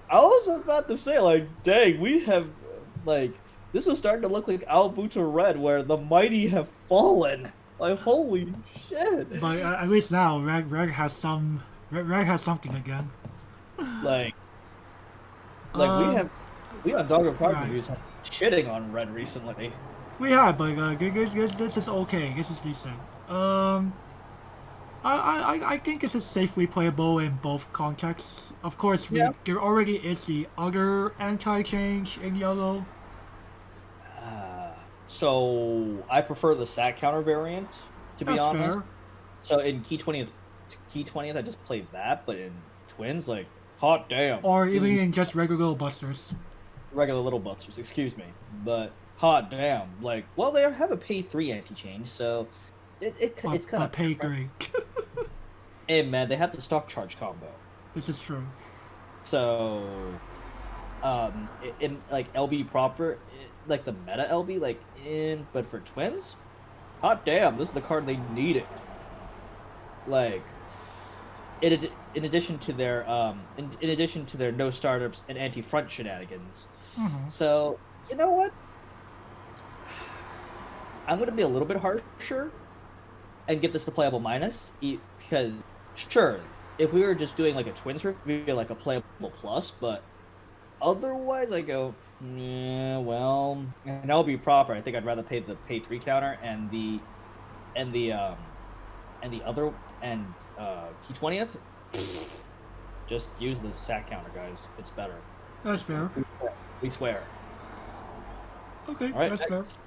[SPEAKER 2] I was about to say, like, dang, we have, like, this is starting to look like Albuta Red, where the mighty have fallen. Like, holy shit.
[SPEAKER 1] But at least now, Red has something again.
[SPEAKER 2] Like we have Dog of Card
[SPEAKER 1] right.
[SPEAKER 2] reviews shitting on Red recently.
[SPEAKER 1] We have, but this is okay. This is decent. I think this is safely playable in both contexts. Of course, there already is the other anti-change in yellow.
[SPEAKER 2] So I prefer the sack counter variant, to be
[SPEAKER 1] That's
[SPEAKER 2] honest.
[SPEAKER 1] fair.
[SPEAKER 2] So in Key 20th, I just played that, but in Twins, like, hot damn.
[SPEAKER 1] Or even in just regular busters.
[SPEAKER 2] Regular little busters, excuse me. But hot damn, like, well, they have a pay 3 anti-change, so it's kind of
[SPEAKER 1] pay great.
[SPEAKER 2] Hey man, they have the stock charge combo.
[SPEAKER 1] This is true.
[SPEAKER 2] So, in like LB proper, like the meta LB, but for Twins, hot damn, this is the card they needed. Like, in addition to their in addition to their no startups and anti-front shenanigans.
[SPEAKER 1] Mm-hmm.
[SPEAKER 2] So, you know what? I'm gonna be a little bit harsher and give this the playable minus, because sure, if we were just doing like a Twins review, like a playable plus, but otherwise I go, yeah, well, and I'll be proper. I think I'd rather pay the pay 3 counter and the other Key 20th. Just use the sack counter, guys. It's better.
[SPEAKER 1] That's fair.
[SPEAKER 2] We swear.
[SPEAKER 1] Okay,
[SPEAKER 2] All right,
[SPEAKER 1] that's fair.
[SPEAKER 2] next.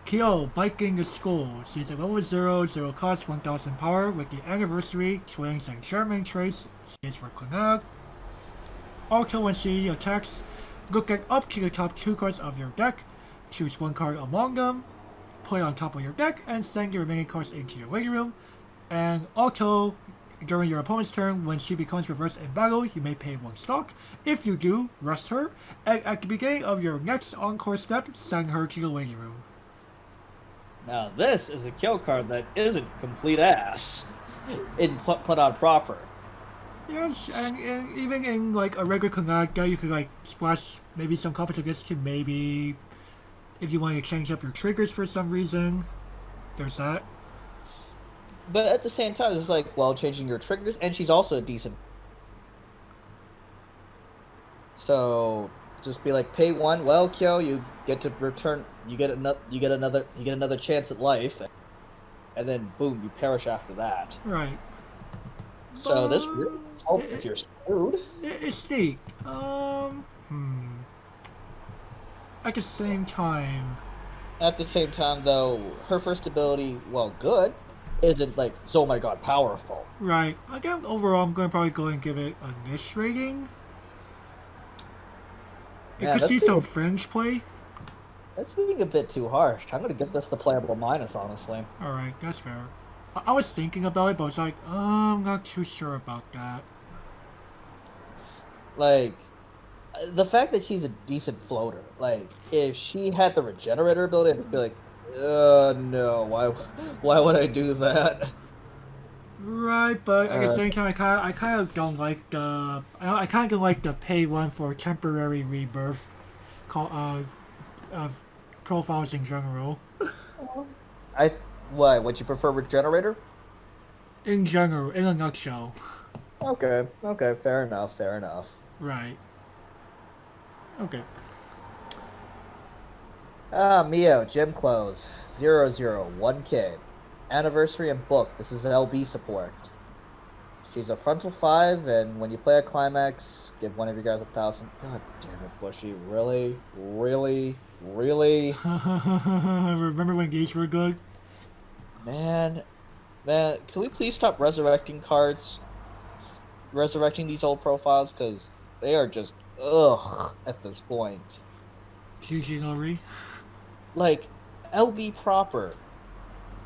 [SPEAKER 1] Kyo, biking the school. She's a level 0, 0 cost, 1000 power with the anniversary, twins, and Sherman traits. She is for Connect. Also, when she attacks, look at up to the top 2 cards of your deck, choose 1 card among them, put it on top of your deck, and send your remaining cards into your waiting room. And also, during your opponent's turn, when she becomes reversed in battle, you may pay 1 stock. If you do, rest her, and at the beginning of your next encore step, send her to the waiting room.
[SPEAKER 2] Now this is a kill card that isn't complete ass in Clannad proper.
[SPEAKER 1] Yes, and even in like a regular Connect, you could like splash maybe some copies of this to maybe if you want to change up your triggers for some reason. There's that.
[SPEAKER 2] But at the same time, it's like, well, changing your triggers, and she's also a decent. So just be like, pay one. Well, Kyo, you get to return. You get another. You get another chance at life, and then boom, you perish after that.
[SPEAKER 1] Right.
[SPEAKER 2] So this really
[SPEAKER 1] But
[SPEAKER 2] helps if you're screwed.
[SPEAKER 1] it's neat. At the same time,
[SPEAKER 2] At the same time, though, her first ability, well, good, isn't like, oh my god, powerful.
[SPEAKER 1] right. Again, overall, I'm going to probably go and give it a niche rating. It
[SPEAKER 2] Man,
[SPEAKER 1] could see some fringe play.
[SPEAKER 2] that's being a bit too harsh. I'm gonna give this the playable minus, honestly.
[SPEAKER 1] Alright, that's fair. I was thinking about it, but I was like, I'm not too sure about that.
[SPEAKER 2] Like, the fact that she's a decent floater, like, if she had the regenerator ability, I'd be like, no, why would I do that?
[SPEAKER 1] Right, but at the same time, I kind of don't like I kind of don't like the pay one for temporary rebirth, call profiles in general.
[SPEAKER 2] I, why, would you prefer regenerator?
[SPEAKER 1] In general, in a nutshell.
[SPEAKER 2] Okay, fair enough, fair enough.
[SPEAKER 1] Right. Okay.
[SPEAKER 2] Mio, gym clothes, 001K. Anniversary and book. This is LB support. She's a frontal 5, and when you play a climax, give one of you guys 1,000. God damn it, Bushy. Really? Really? Really?
[SPEAKER 1] Remember when games were good?
[SPEAKER 2] Man, can we please stop resurrecting cards? Resurrecting these old profiles? Because they are just, ugh, at this point.
[SPEAKER 1] Kyujinori.
[SPEAKER 2] Like, LB proper.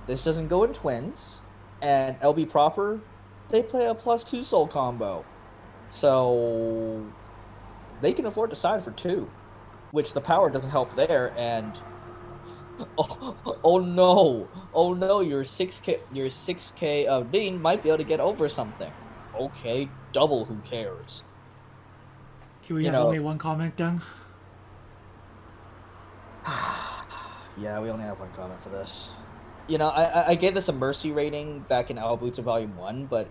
[SPEAKER 2] This doesn't go in twins, and LB proper, they play a +2 soul combo. So they can afford to sign for 2, which the power doesn't help there, and oh no, your 6k of Dean might be able to get over something. Okay, double, who cares?
[SPEAKER 1] Can we
[SPEAKER 2] You
[SPEAKER 1] have
[SPEAKER 2] know,
[SPEAKER 1] only one comment then?
[SPEAKER 2] yeah, we only have one comment for this. You know, I gave this a mercy rating back in Awabusa Volume 1, but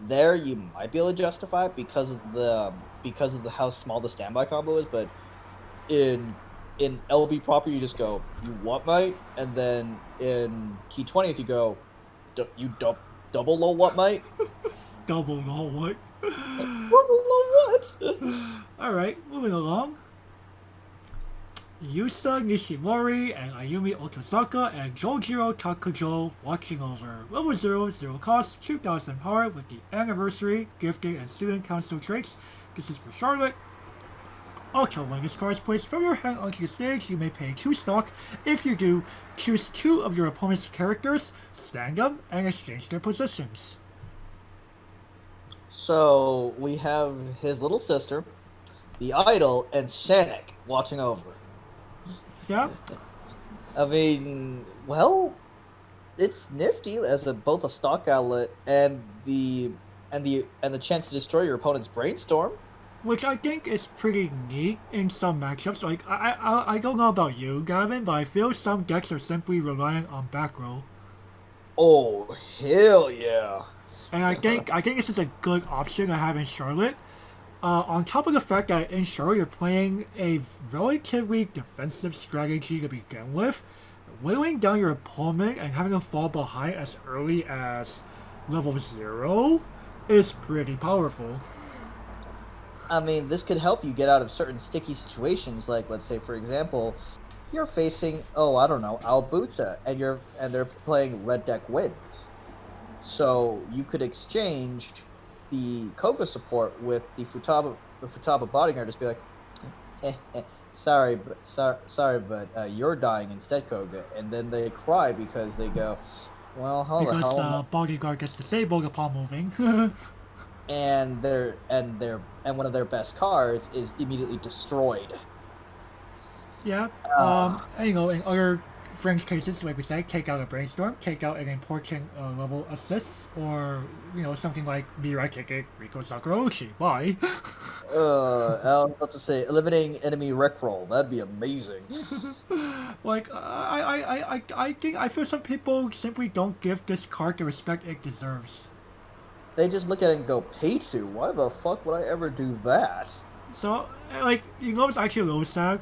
[SPEAKER 2] there you might be able to justify it because of the how small the standby combo is, but in LB proper you just go, you what, mate? And then in Key 20th you go, double low what, mate?
[SPEAKER 1] Double no what?
[SPEAKER 2] Double low what?
[SPEAKER 1] Alright, moving along. Yusa Nishimori and Ayumi Otosaka and Jojiro Takujo watching over. Level 0, 0 cost, 2,000 power with the anniversary, gifting, and student council traits. This is for Charlotte. Also, when this card is placed from your hand onto the stage, you may pay 2 stock. If you do, choose 2 of your opponent's characters, stand them, and exchange their positions.
[SPEAKER 2] So we have his little sister, the idol, and Sonic watching over.
[SPEAKER 1] Yeah?
[SPEAKER 2] I mean, well, it's nifty as both a stock outlet and the chance to destroy your opponent's brainstorm.
[SPEAKER 1] Which I think is pretty neat in some matchups. Like, I don't know about you, Gavin, but I feel some decks are simply relying on back row.
[SPEAKER 2] Oh, hell yeah.
[SPEAKER 1] And I think this is a good option to have in Charlotte. On top of the fact that in Charlotte you're playing a relatively defensive strategy to begin with, whittling down your opponent and having them fall behind as early as level 0 is pretty powerful.
[SPEAKER 2] I mean, this could help you get out of certain sticky situations, like, let's say, for example, you're facing, I don't know, Albuta, and they're playing red deck wins. So you could exchange the Koga support with the Futaba bodyguard. Just be like, sorry, but you're dying instead, Koga. And then they cry because they go, well, how the hell?
[SPEAKER 1] Because the bodyguard gets disabled upon moving.
[SPEAKER 2] and one of their best cards is immediately destroyed.
[SPEAKER 1] Yeah. And, in other fringe cases, like we said, take out a brainstorm, take out an important level assist, or something like Mirai Ticket, Rico Sakurochi. Bye.
[SPEAKER 2] I was about to say eliminating enemy Rickroll. That'd be amazing.
[SPEAKER 1] Like I think I feel some people simply don't give this card the respect it deserves.
[SPEAKER 2] They just look at it and go, pay to? Why the fuck would I ever do that?
[SPEAKER 1] So like it's actually a little sad.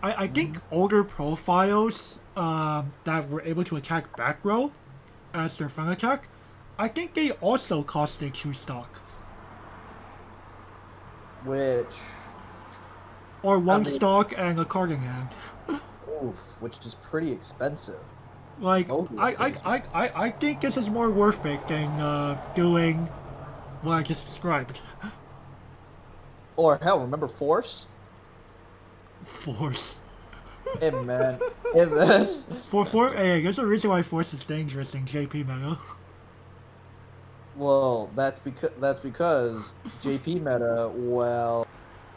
[SPEAKER 1] I think older profiles that were able to attack back row as their front attack, I think they also cost a 2 stock.
[SPEAKER 2] Which...
[SPEAKER 1] Or 1 stock and a card in hand.
[SPEAKER 2] Oof, which is pretty expensive.
[SPEAKER 1] Like, I think this is more worth it than doing what I just described.
[SPEAKER 2] Or hell, remember Force?
[SPEAKER 1] Force.
[SPEAKER 2] Hey man. Hey man.
[SPEAKER 1] Hey, there's a reason why Force is dangerous in JP meta.
[SPEAKER 2] Well, that's because JP meta, well...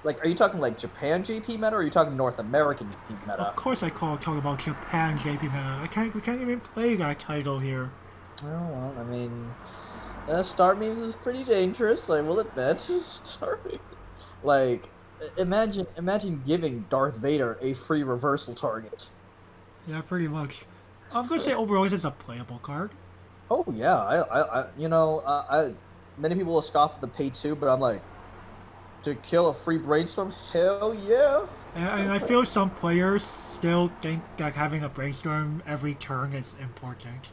[SPEAKER 2] Like, are you talking like Japan JP meta, or are you talking North American JP meta?
[SPEAKER 1] Of course I talk about Japan JP meta. We can't even play that title here.
[SPEAKER 2] Oh, well, I mean... Start memes is pretty dangerous, I will admit. Start memes. Like... Imagine giving Darth Vader a free reversal target.
[SPEAKER 1] Yeah, pretty much. I'm gonna say overall this is a playable card.
[SPEAKER 2] Oh yeah, I many people will scoff at the pay 2, but I'm like, to kill a free brainstorm, hell yeah.
[SPEAKER 1] And I feel some players still think that having a brainstorm every turn is important.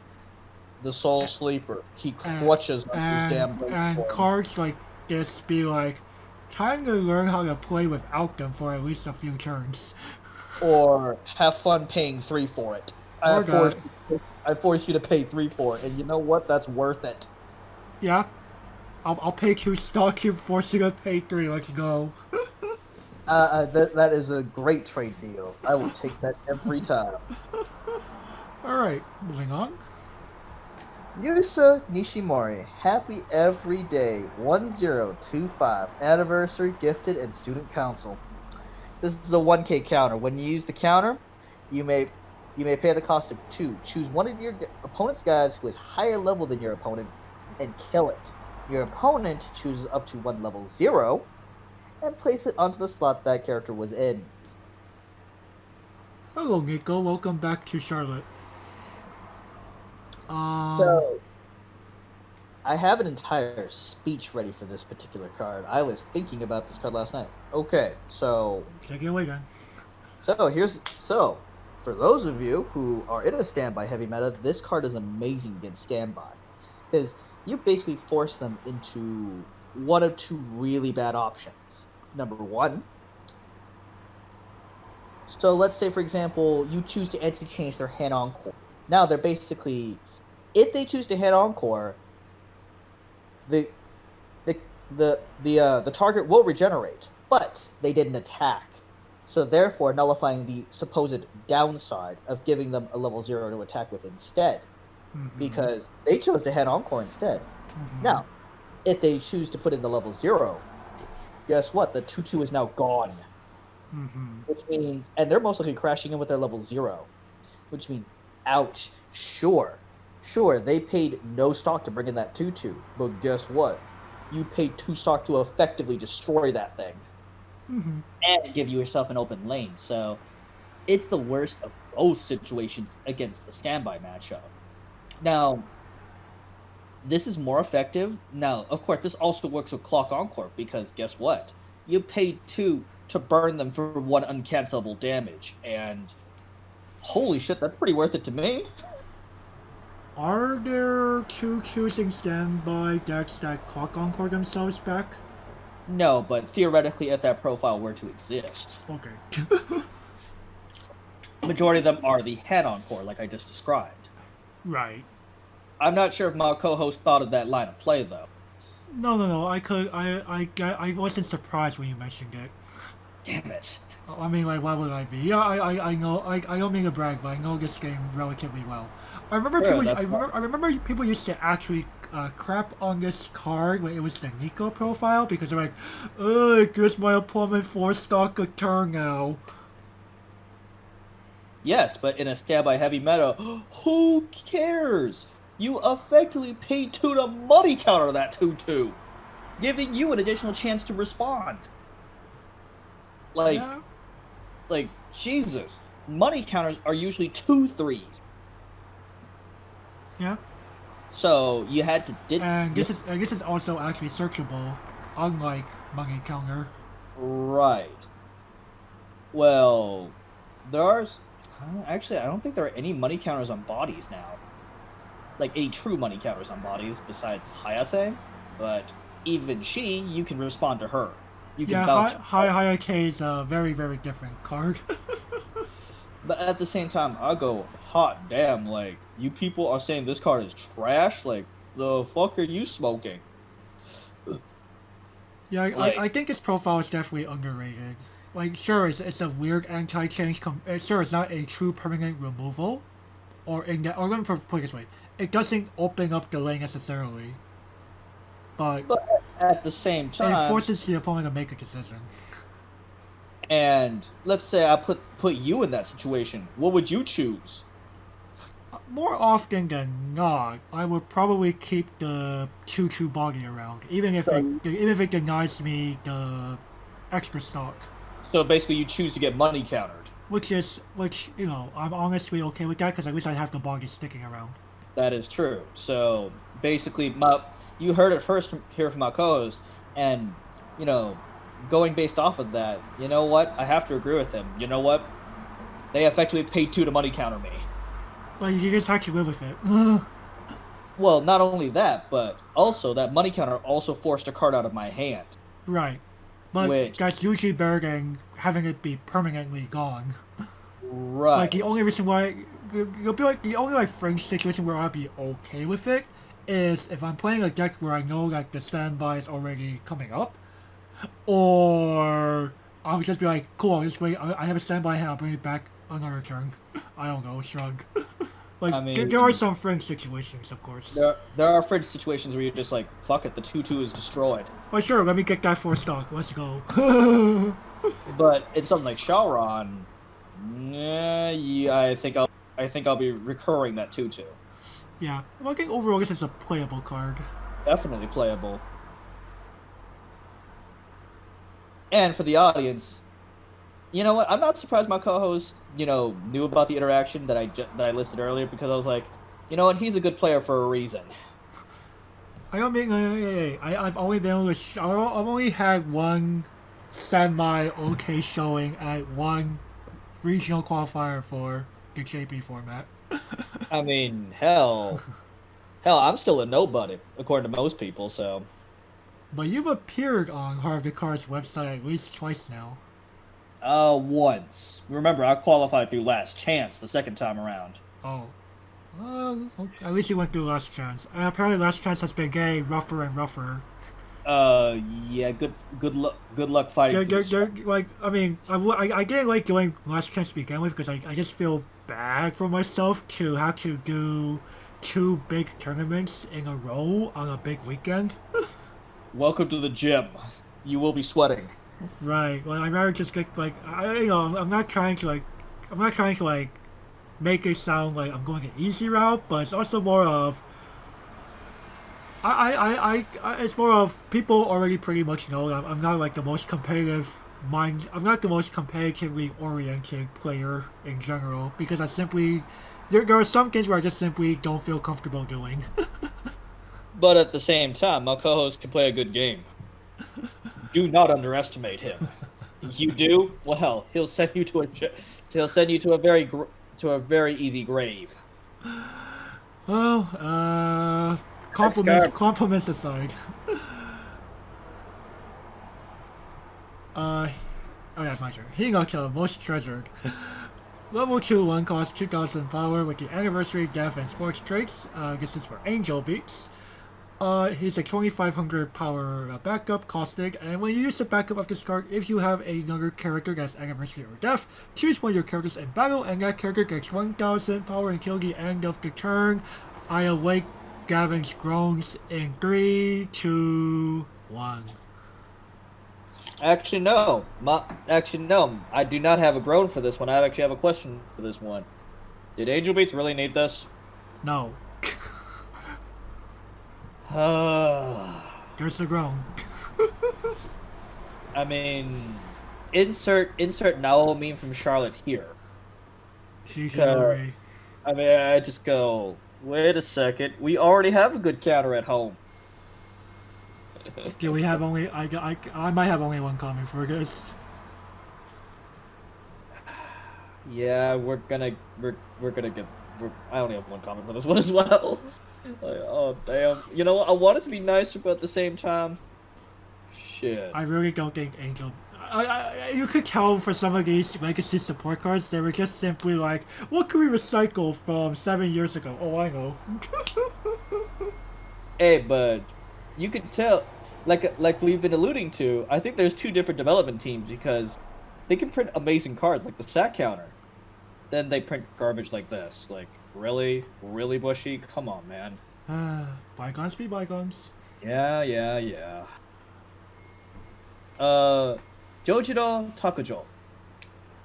[SPEAKER 2] The Soul Sleeper, he crutches up his damn brainstorm.
[SPEAKER 1] And cards like this be like, time to learn how to play without them for at least a few turns.
[SPEAKER 2] Or have fun paying 3 for it. I forced you to pay 3 for it, and you know what? That's worth it.
[SPEAKER 1] Yeah. I'll pay 2 stock, you force you to pay 3, let's go.
[SPEAKER 2] That is a great trade deal. I will take that every time.
[SPEAKER 1] Alright, moving on.
[SPEAKER 2] Yusa Nishimori, happy every day, 1025, anniversary, gifted, and student council. This is a 1k counter. When you use the counter, you may pay the cost of 2. Choose one of your opponent's guys who is higher level than your opponent and kill it. Your opponent chooses up to 1 level 0 and place it onto the slot that character was in.
[SPEAKER 1] Hello, Nico. Welcome back to Charlotte.
[SPEAKER 2] So, I have an entire speech ready for this particular card. I was thinking about this card last night. Okay, so...
[SPEAKER 1] Take it away, then.
[SPEAKER 2] So, for those of you who are in a standby heavy meta, this card is amazing against standby. Because you basically force them into one of 2 really bad options. Number 1. So let's say, for example, you choose to anti-change their hand encore. Now they're basically... If they choose to hit encore, the target will regenerate, but they didn't attack. So therefore nullifying the supposed downside of giving them a level 0 to attack with instead. Mm-hmm. Because they chose to head encore instead. Mm-hmm. Now, if they choose to put in the level 0, guess what? The 2/2 is now gone. Mm-hmm. Which means, and they're most likely crashing in with their level 0. Which means, ouch, Sure, they paid no stock to bring in that 2/2, but guess what? You paid 2 stock to effectively destroy that thing. Mm-hmm. And give yourself an open lane, so it's the worst of both situations against the standby matchup. Now, this is more effective. Now, of course, this also works with Clock Encore, because guess what? You paid 2 to burn them for 1 uncancelable damage, and holy shit, that's pretty worth it to me.
[SPEAKER 1] Are there 2 choosing standby decks that Clock Encore themselves back?
[SPEAKER 2] No, but theoretically, if that profile were to exist.
[SPEAKER 1] Okay.
[SPEAKER 2] Majority of them are the head encore, like I just described.
[SPEAKER 1] Right.
[SPEAKER 2] I'm not sure if my co-host thought of that line of play, though.
[SPEAKER 1] No. I wasn't surprised when you mentioned it.
[SPEAKER 2] Damn it.
[SPEAKER 1] I mean, like, why would I be? Yeah, I know. I don't mean to brag, but I know this game relatively well. I remember people used to actually crap on this card when it was the Nico profile because they're like, oh, it gives my opponent 4 stock a turn now.
[SPEAKER 2] Yes, but in a standby heavy meta, who cares? You effectively paid 2 to money counter that 2/2, giving you an additional chance to respond. Like,
[SPEAKER 1] Yeah,
[SPEAKER 2] Jesus. Money counters are usually 2/3s.
[SPEAKER 1] yeah.
[SPEAKER 2] So you had to
[SPEAKER 1] And this is also actually searchable, unlike money counter.
[SPEAKER 2] right. Well, there are actually I don't think there are any money counters on bodies now. Like any true money counters on bodies besides Hayate, but even she, you can respond to her. You can
[SPEAKER 1] Yeah,
[SPEAKER 2] bounce.
[SPEAKER 1] high K is a very very different card.
[SPEAKER 2] But at the same time, I go, hot damn, like, you people are saying this card is trash? Like, the fuck are you smoking?
[SPEAKER 1] Yeah,
[SPEAKER 2] Like,
[SPEAKER 1] I think his profile is definitely underrated. Like, sure, it's a weird anti-change. Sure, it's not a true permanent removal, or let me put it this way: it doesn't open up delay necessarily, but
[SPEAKER 2] but at the same
[SPEAKER 1] it
[SPEAKER 2] time,
[SPEAKER 1] forces the opponent to make a decision.
[SPEAKER 2] and let's say I put you in that situation, what would you choose?
[SPEAKER 1] More often than not, I would probably keep the 2/2 body around,
[SPEAKER 2] So,
[SPEAKER 1] even if it denies me the extra stock.
[SPEAKER 2] so basically, you choose to get money countered.
[SPEAKER 1] Which you know I'm honestly okay with that because at least I have the body sticking around.
[SPEAKER 2] That is true. So basically, you heard it first here from my co-host, and you know, going based off of that, you know what? I have to agree with him. You know what? They effectively paid 2 to money counter me.
[SPEAKER 1] But you just have to live with it.
[SPEAKER 2] Well, not only that, but also that money counter also forced a card out of my hand,
[SPEAKER 1] Right. But
[SPEAKER 2] which
[SPEAKER 1] that's usually better than having it be permanently gone. Like the
[SPEAKER 2] right.
[SPEAKER 1] only reason why you'll be like the only like fringe situation where I'd be okay with it is if I'm playing a deck where I know that the standby is already coming up, or I would just be like, cool, I'll just wait. I have a standby hand. I'll bring it back on our turn. I don't know, shrug. Like
[SPEAKER 2] I
[SPEAKER 1] there are
[SPEAKER 2] mean,
[SPEAKER 1] some fringe situations, of course.
[SPEAKER 2] there are fridge situations where you're just like, fuck it, the 2/2 is destroyed.
[SPEAKER 1] But sure, let me get that for stock. Let's go.
[SPEAKER 2] But in something like Shauron, yeah, I think I'll be recurring that 2/2.
[SPEAKER 1] Yeah, well, I think overall this is a playable card.
[SPEAKER 2] Definitely playable. And for the audience, you know what? I'm not surprised my co-host, knew about the interaction that I listed earlier because I was like, you know what? He's a good player for a reason.
[SPEAKER 1] I don't mean I've only been able to I've only had one semi okay showing at one regional qualifier for the JP format.
[SPEAKER 2] I mean, hell, I'm still a nobody according to most people. So,
[SPEAKER 1] But you've appeared on Heart of the Cards website at least twice now.
[SPEAKER 2] once. Remember, I qualified through Last Chance the second time around.
[SPEAKER 1] Oh. Okay. At least you went through Last Chance. And apparently Last Chance has been getting rougher and rougher.
[SPEAKER 2] Yeah, good luck fighting through the.
[SPEAKER 1] Like, I mean, I didn't like doing Last Chance to begin with because I just feel bad for myself to have to do two big tournaments in a row on a big weekend.
[SPEAKER 2] Welcome to the gym. You will be sweating.
[SPEAKER 1] Right. Well, I'd rather just get like I'm not trying to make it sound like I'm going an easy route, but it's also more of it's more of people already pretty much know that I'm not like the most competitive mind. I'm not the most competitively oriented player in general because I simply there are some things where I just simply don't feel comfortable doing.
[SPEAKER 2] But at the same time, my co-host can play a good game. Do not underestimate him. You do? Well, he'll send you to a very easy grave.
[SPEAKER 1] Well,
[SPEAKER 2] Next card.
[SPEAKER 1] compliments aside. Uh, oh yeah, my turn. Hinata, most treasured. Level 2 1 cost 2000 power with the anniversary, death, and sports traits. This is for Angel Beats. He's a 2500 power backup, caustic, and when you use the backup of this card, if you have another character that's anniversary or death, choose one of your characters in battle, and that character gets 1000 power until the end of the turn. I awake Gavin's groans in 3, 2, 1.
[SPEAKER 2] Actually, no. Actually, no. I do not have a groan for this one. I actually have a question for this one. Did Angel Beats really need this?
[SPEAKER 1] No.
[SPEAKER 2] I
[SPEAKER 1] There's the groan.
[SPEAKER 2] mean, insert now meme from Charlotte here.
[SPEAKER 1] GG.
[SPEAKER 2] I mean, I just go, wait a second. We already have a good counter at home.
[SPEAKER 1] Do we have only? I might have only one comment for this.
[SPEAKER 2] Yeah, we're gonna get. I only have one comment for this one as well. Like, oh damn! You know what? I want it to be nicer, but at the same time, shit.
[SPEAKER 1] I really don't think Angel. You could tell for some of these legacy support cards, they were just simply like, what can we recycle from 7 years ago? Oh, I know.
[SPEAKER 2] Hey, but you could tell, like we've been alluding to. I think there's two different development teams because they can print amazing cards like the sack counter, then they print garbage like this. Like really, really Bushy. Come on, man.
[SPEAKER 1] Bygones be bygones.
[SPEAKER 2] Yeah, yeah, yeah. Jojiro Takujo,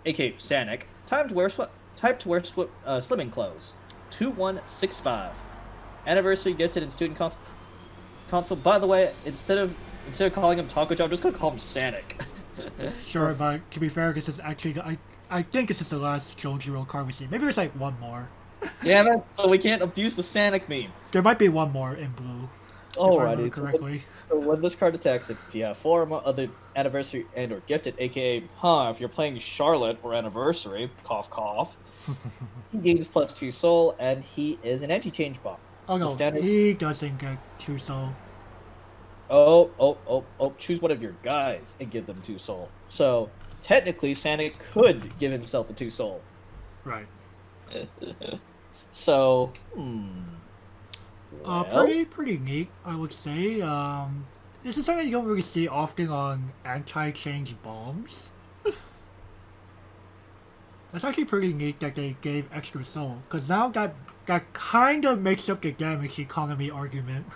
[SPEAKER 2] aka Sanic, type to wear slimming clothes. 2165. Anniversary gifted in student console. By the way, instead of calling him Takujo, I'm just gonna call him Sanic.
[SPEAKER 1] Sure, but to be fair, this is actually I think this is the last Jojiro card we see. Maybe there's like one more.
[SPEAKER 2] Damn it! So we can't abuse the Sanic meme.
[SPEAKER 1] There might be one more in blue.
[SPEAKER 2] Alrighty,
[SPEAKER 1] Correctly.
[SPEAKER 2] so when this card attacks, if you have 4 or more other anniversary and or gifted, aka, if you're playing Charlotte or anniversary, cough cough, he gains +2 soul, and he is an anti-change bomb.
[SPEAKER 1] Oh no,
[SPEAKER 2] standard...
[SPEAKER 1] he doesn't get 2 soul.
[SPEAKER 2] Oh, choose one of your guys and give them 2 soul. So, technically, Sanic could give himself the 2 soul.
[SPEAKER 1] Right.
[SPEAKER 2] So, well.
[SPEAKER 1] Pretty neat, I would say. This is something you don't really see often on anti-change bombs. That's actually pretty neat that they gave extra soul, because now that kind of makes up the damage economy argument.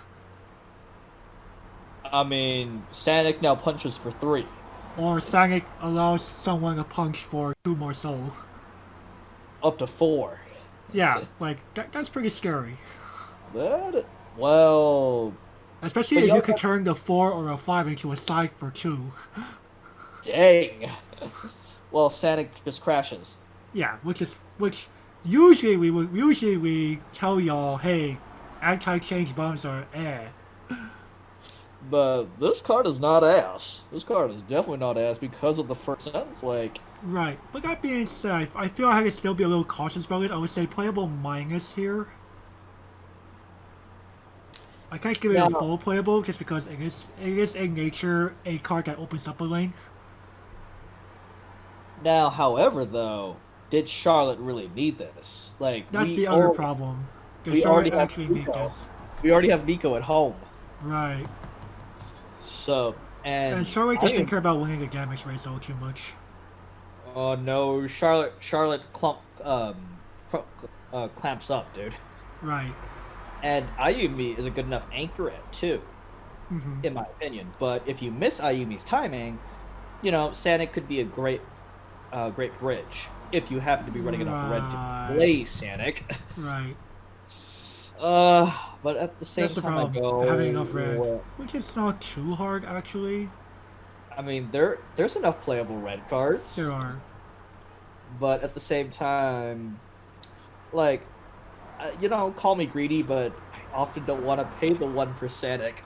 [SPEAKER 2] I mean, Sanic now punches for 3.
[SPEAKER 1] Or Sanic allows someone to punch for 2 more soul.
[SPEAKER 2] Up to 4.
[SPEAKER 1] Yeah, like, that's pretty scary.
[SPEAKER 2] Well...
[SPEAKER 1] Especially if you could turn the 4 or a 5 into a side for 2.
[SPEAKER 2] Dang. Well, Sanic just crashes.
[SPEAKER 1] Yeah, which usually we tell y'all, hey, anti-change bombs are
[SPEAKER 2] But this card is not ass. This card is definitely not ass because of the first sentence, like...
[SPEAKER 1] Right, but that being said, I feel I could still be a little cautious about it. I would say playable minus here. I can't give it a full playable just because it is in nature a card that opens up a lane.
[SPEAKER 2] Now, however, though, did Charlotte really need this? Like,
[SPEAKER 1] that's the other problem.
[SPEAKER 2] We already have Nico. We already have Nico at home.
[SPEAKER 1] Right.
[SPEAKER 2] So, and
[SPEAKER 1] Charlotte doesn't care about winning the damage rate so too much.
[SPEAKER 2] Oh no, Charlotte clamps up, dude.
[SPEAKER 1] Right.
[SPEAKER 2] And Ayumi is a good enough anchor at 2, in my opinion. But if you miss Ayumi's timing, you know, Sanic could be a great bridge if you happen to be running enough red to play Sanic.
[SPEAKER 1] Right.
[SPEAKER 2] But at the same time, I go
[SPEAKER 1] having enough red, which is not too hard actually.
[SPEAKER 2] I mean, there's enough playable red cards.
[SPEAKER 1] There are. But
[SPEAKER 2] at the same time, like, you know, call me greedy, but I often don't want to pay the 1 for Sanic.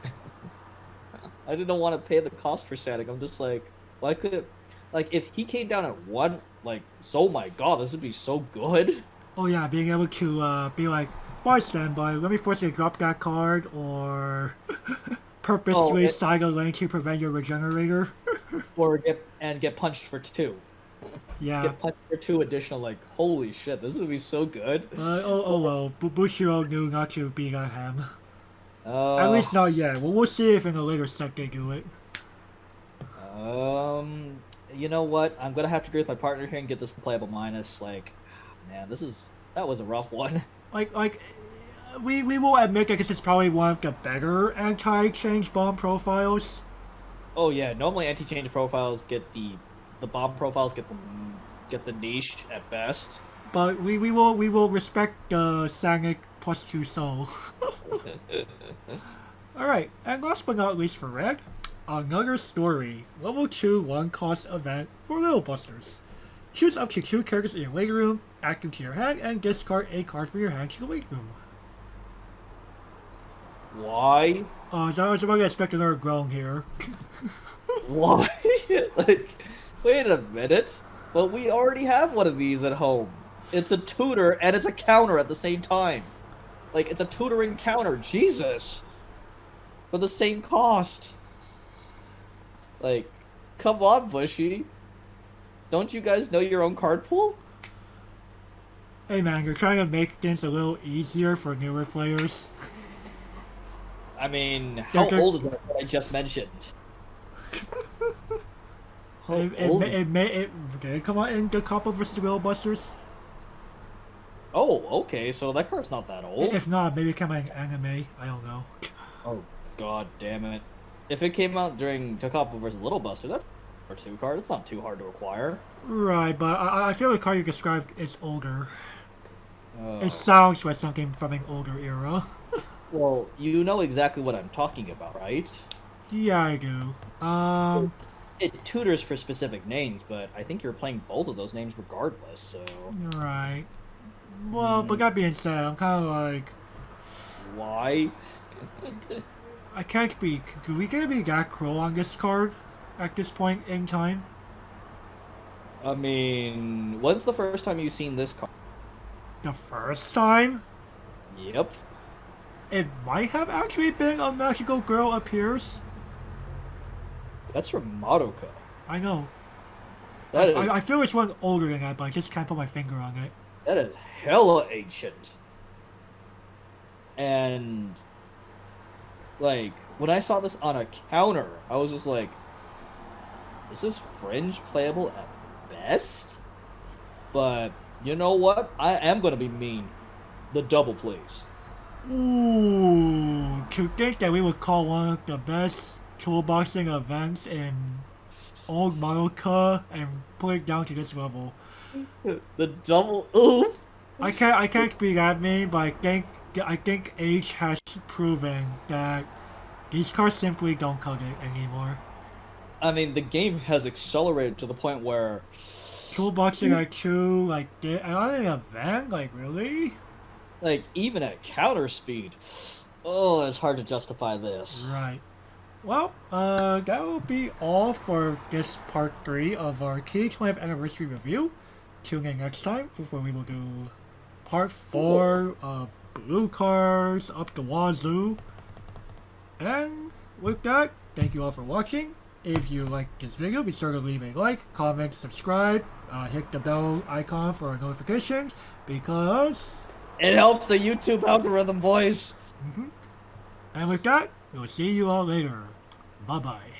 [SPEAKER 2] I don't want to pay the cost for Sanic. I'm just like, why could, like, if he came down at 1, like, oh my god, this would be so good.
[SPEAKER 1] Oh yeah, being able to be like, why standby? Let me force you to drop that card, or purposely side a lane to prevent your regenerator.
[SPEAKER 2] Or get punched for 2.
[SPEAKER 1] Yeah.
[SPEAKER 2] Get punched for 2 additional, like, holy shit, this would be so good.
[SPEAKER 1] Well, Bushiro knew not to be that ham. At least not yet. Well, we'll see if in a later set they do it.
[SPEAKER 2] You know what? I'm gonna have to agree with my partner here and get this playable minus. Like, man, that was a rough one.
[SPEAKER 1] Like, we will admit that this is probably one of the better anti-change bomb profiles.
[SPEAKER 2] Oh yeah, normally anti-change profiles get the bomb profiles get the niche at best.
[SPEAKER 1] But we will respect the Sanic +2 soul. Alright, and last but not least for red, another story. Level 2 1-cost event for Little Busters. Choose up to 2 characters in your waiting room, add them to your hand, and discard a card from your hand to the waiting room.
[SPEAKER 2] Why?
[SPEAKER 1] So I was about to expect another groan here.
[SPEAKER 2] Why? Like, wait a minute. But we already have one of these at home. It's a tutor and it's a counter at the same time. Like, it's a tutoring counter. Jesus. For the same cost. Like, come on, Bushy. Don't you guys know your own card pool?
[SPEAKER 1] Hey man, you're trying to make things a little easier for newer players.
[SPEAKER 2] I mean, how old is that I just mentioned?
[SPEAKER 1] Did it come out in the Coppa vs. Little Busters?
[SPEAKER 2] Oh, okay, so that card's not that old.
[SPEAKER 1] If not, maybe it came out in anime. I don't know.
[SPEAKER 2] Oh, god damn it. If it came out during Takapa vs. Little Buster, that's a 2 card. It's not too hard to acquire.
[SPEAKER 1] Right, but I feel the card you described is older. It sounds like something from an older era.
[SPEAKER 2] Well, you know exactly what I'm talking about, right?
[SPEAKER 1] Yeah, I do.
[SPEAKER 2] It tutors for specific names, but I think you're playing both of those names regardless, so...
[SPEAKER 1] Right. Well, but that being said, I'm kind of like...
[SPEAKER 2] Why?
[SPEAKER 1] I can't be... Do we gonna be that cruel on this card at this point in time?
[SPEAKER 2] I mean, when's the first time you've seen this card?
[SPEAKER 1] The first time?
[SPEAKER 2] Yep.
[SPEAKER 1] It might have actually been a Magical Girl Appears.
[SPEAKER 2] That's from Madoka.
[SPEAKER 1] I know.
[SPEAKER 2] I
[SPEAKER 1] I feel it's one older than that, but I just can't put my finger on it.
[SPEAKER 2] That is hella ancient. And, like, when I saw this on a counter, I was just like, is this fringe playable at best? But, you know what? I am going to be mean. The double, please.
[SPEAKER 1] Ooh, to think that we would call one of the best toolboxing events in old Madoka and put it down to this level.
[SPEAKER 2] The double, oof.
[SPEAKER 1] I can't be that mean, but I think age has proven that these cards simply don't cut it anymore.
[SPEAKER 2] I mean, the game has accelerated to the point where
[SPEAKER 1] Toolboxing are too like on an event, like really?
[SPEAKER 2] Like, even at counter speed. Oh, it's hard to justify this.
[SPEAKER 1] Right. Well, that will be all for this part 3 of our K20th anniversary review. Tune in next time when we will do part 4 of blue cards up the wazoo. And with that, thank you all for watching. If you liked this video, be sure to leave a like, comment, subscribe, hit the bell icon for notifications, because...
[SPEAKER 2] It helps the YouTube algorithm, boys.
[SPEAKER 1] And with that, we'll see you all later. Bye-bye.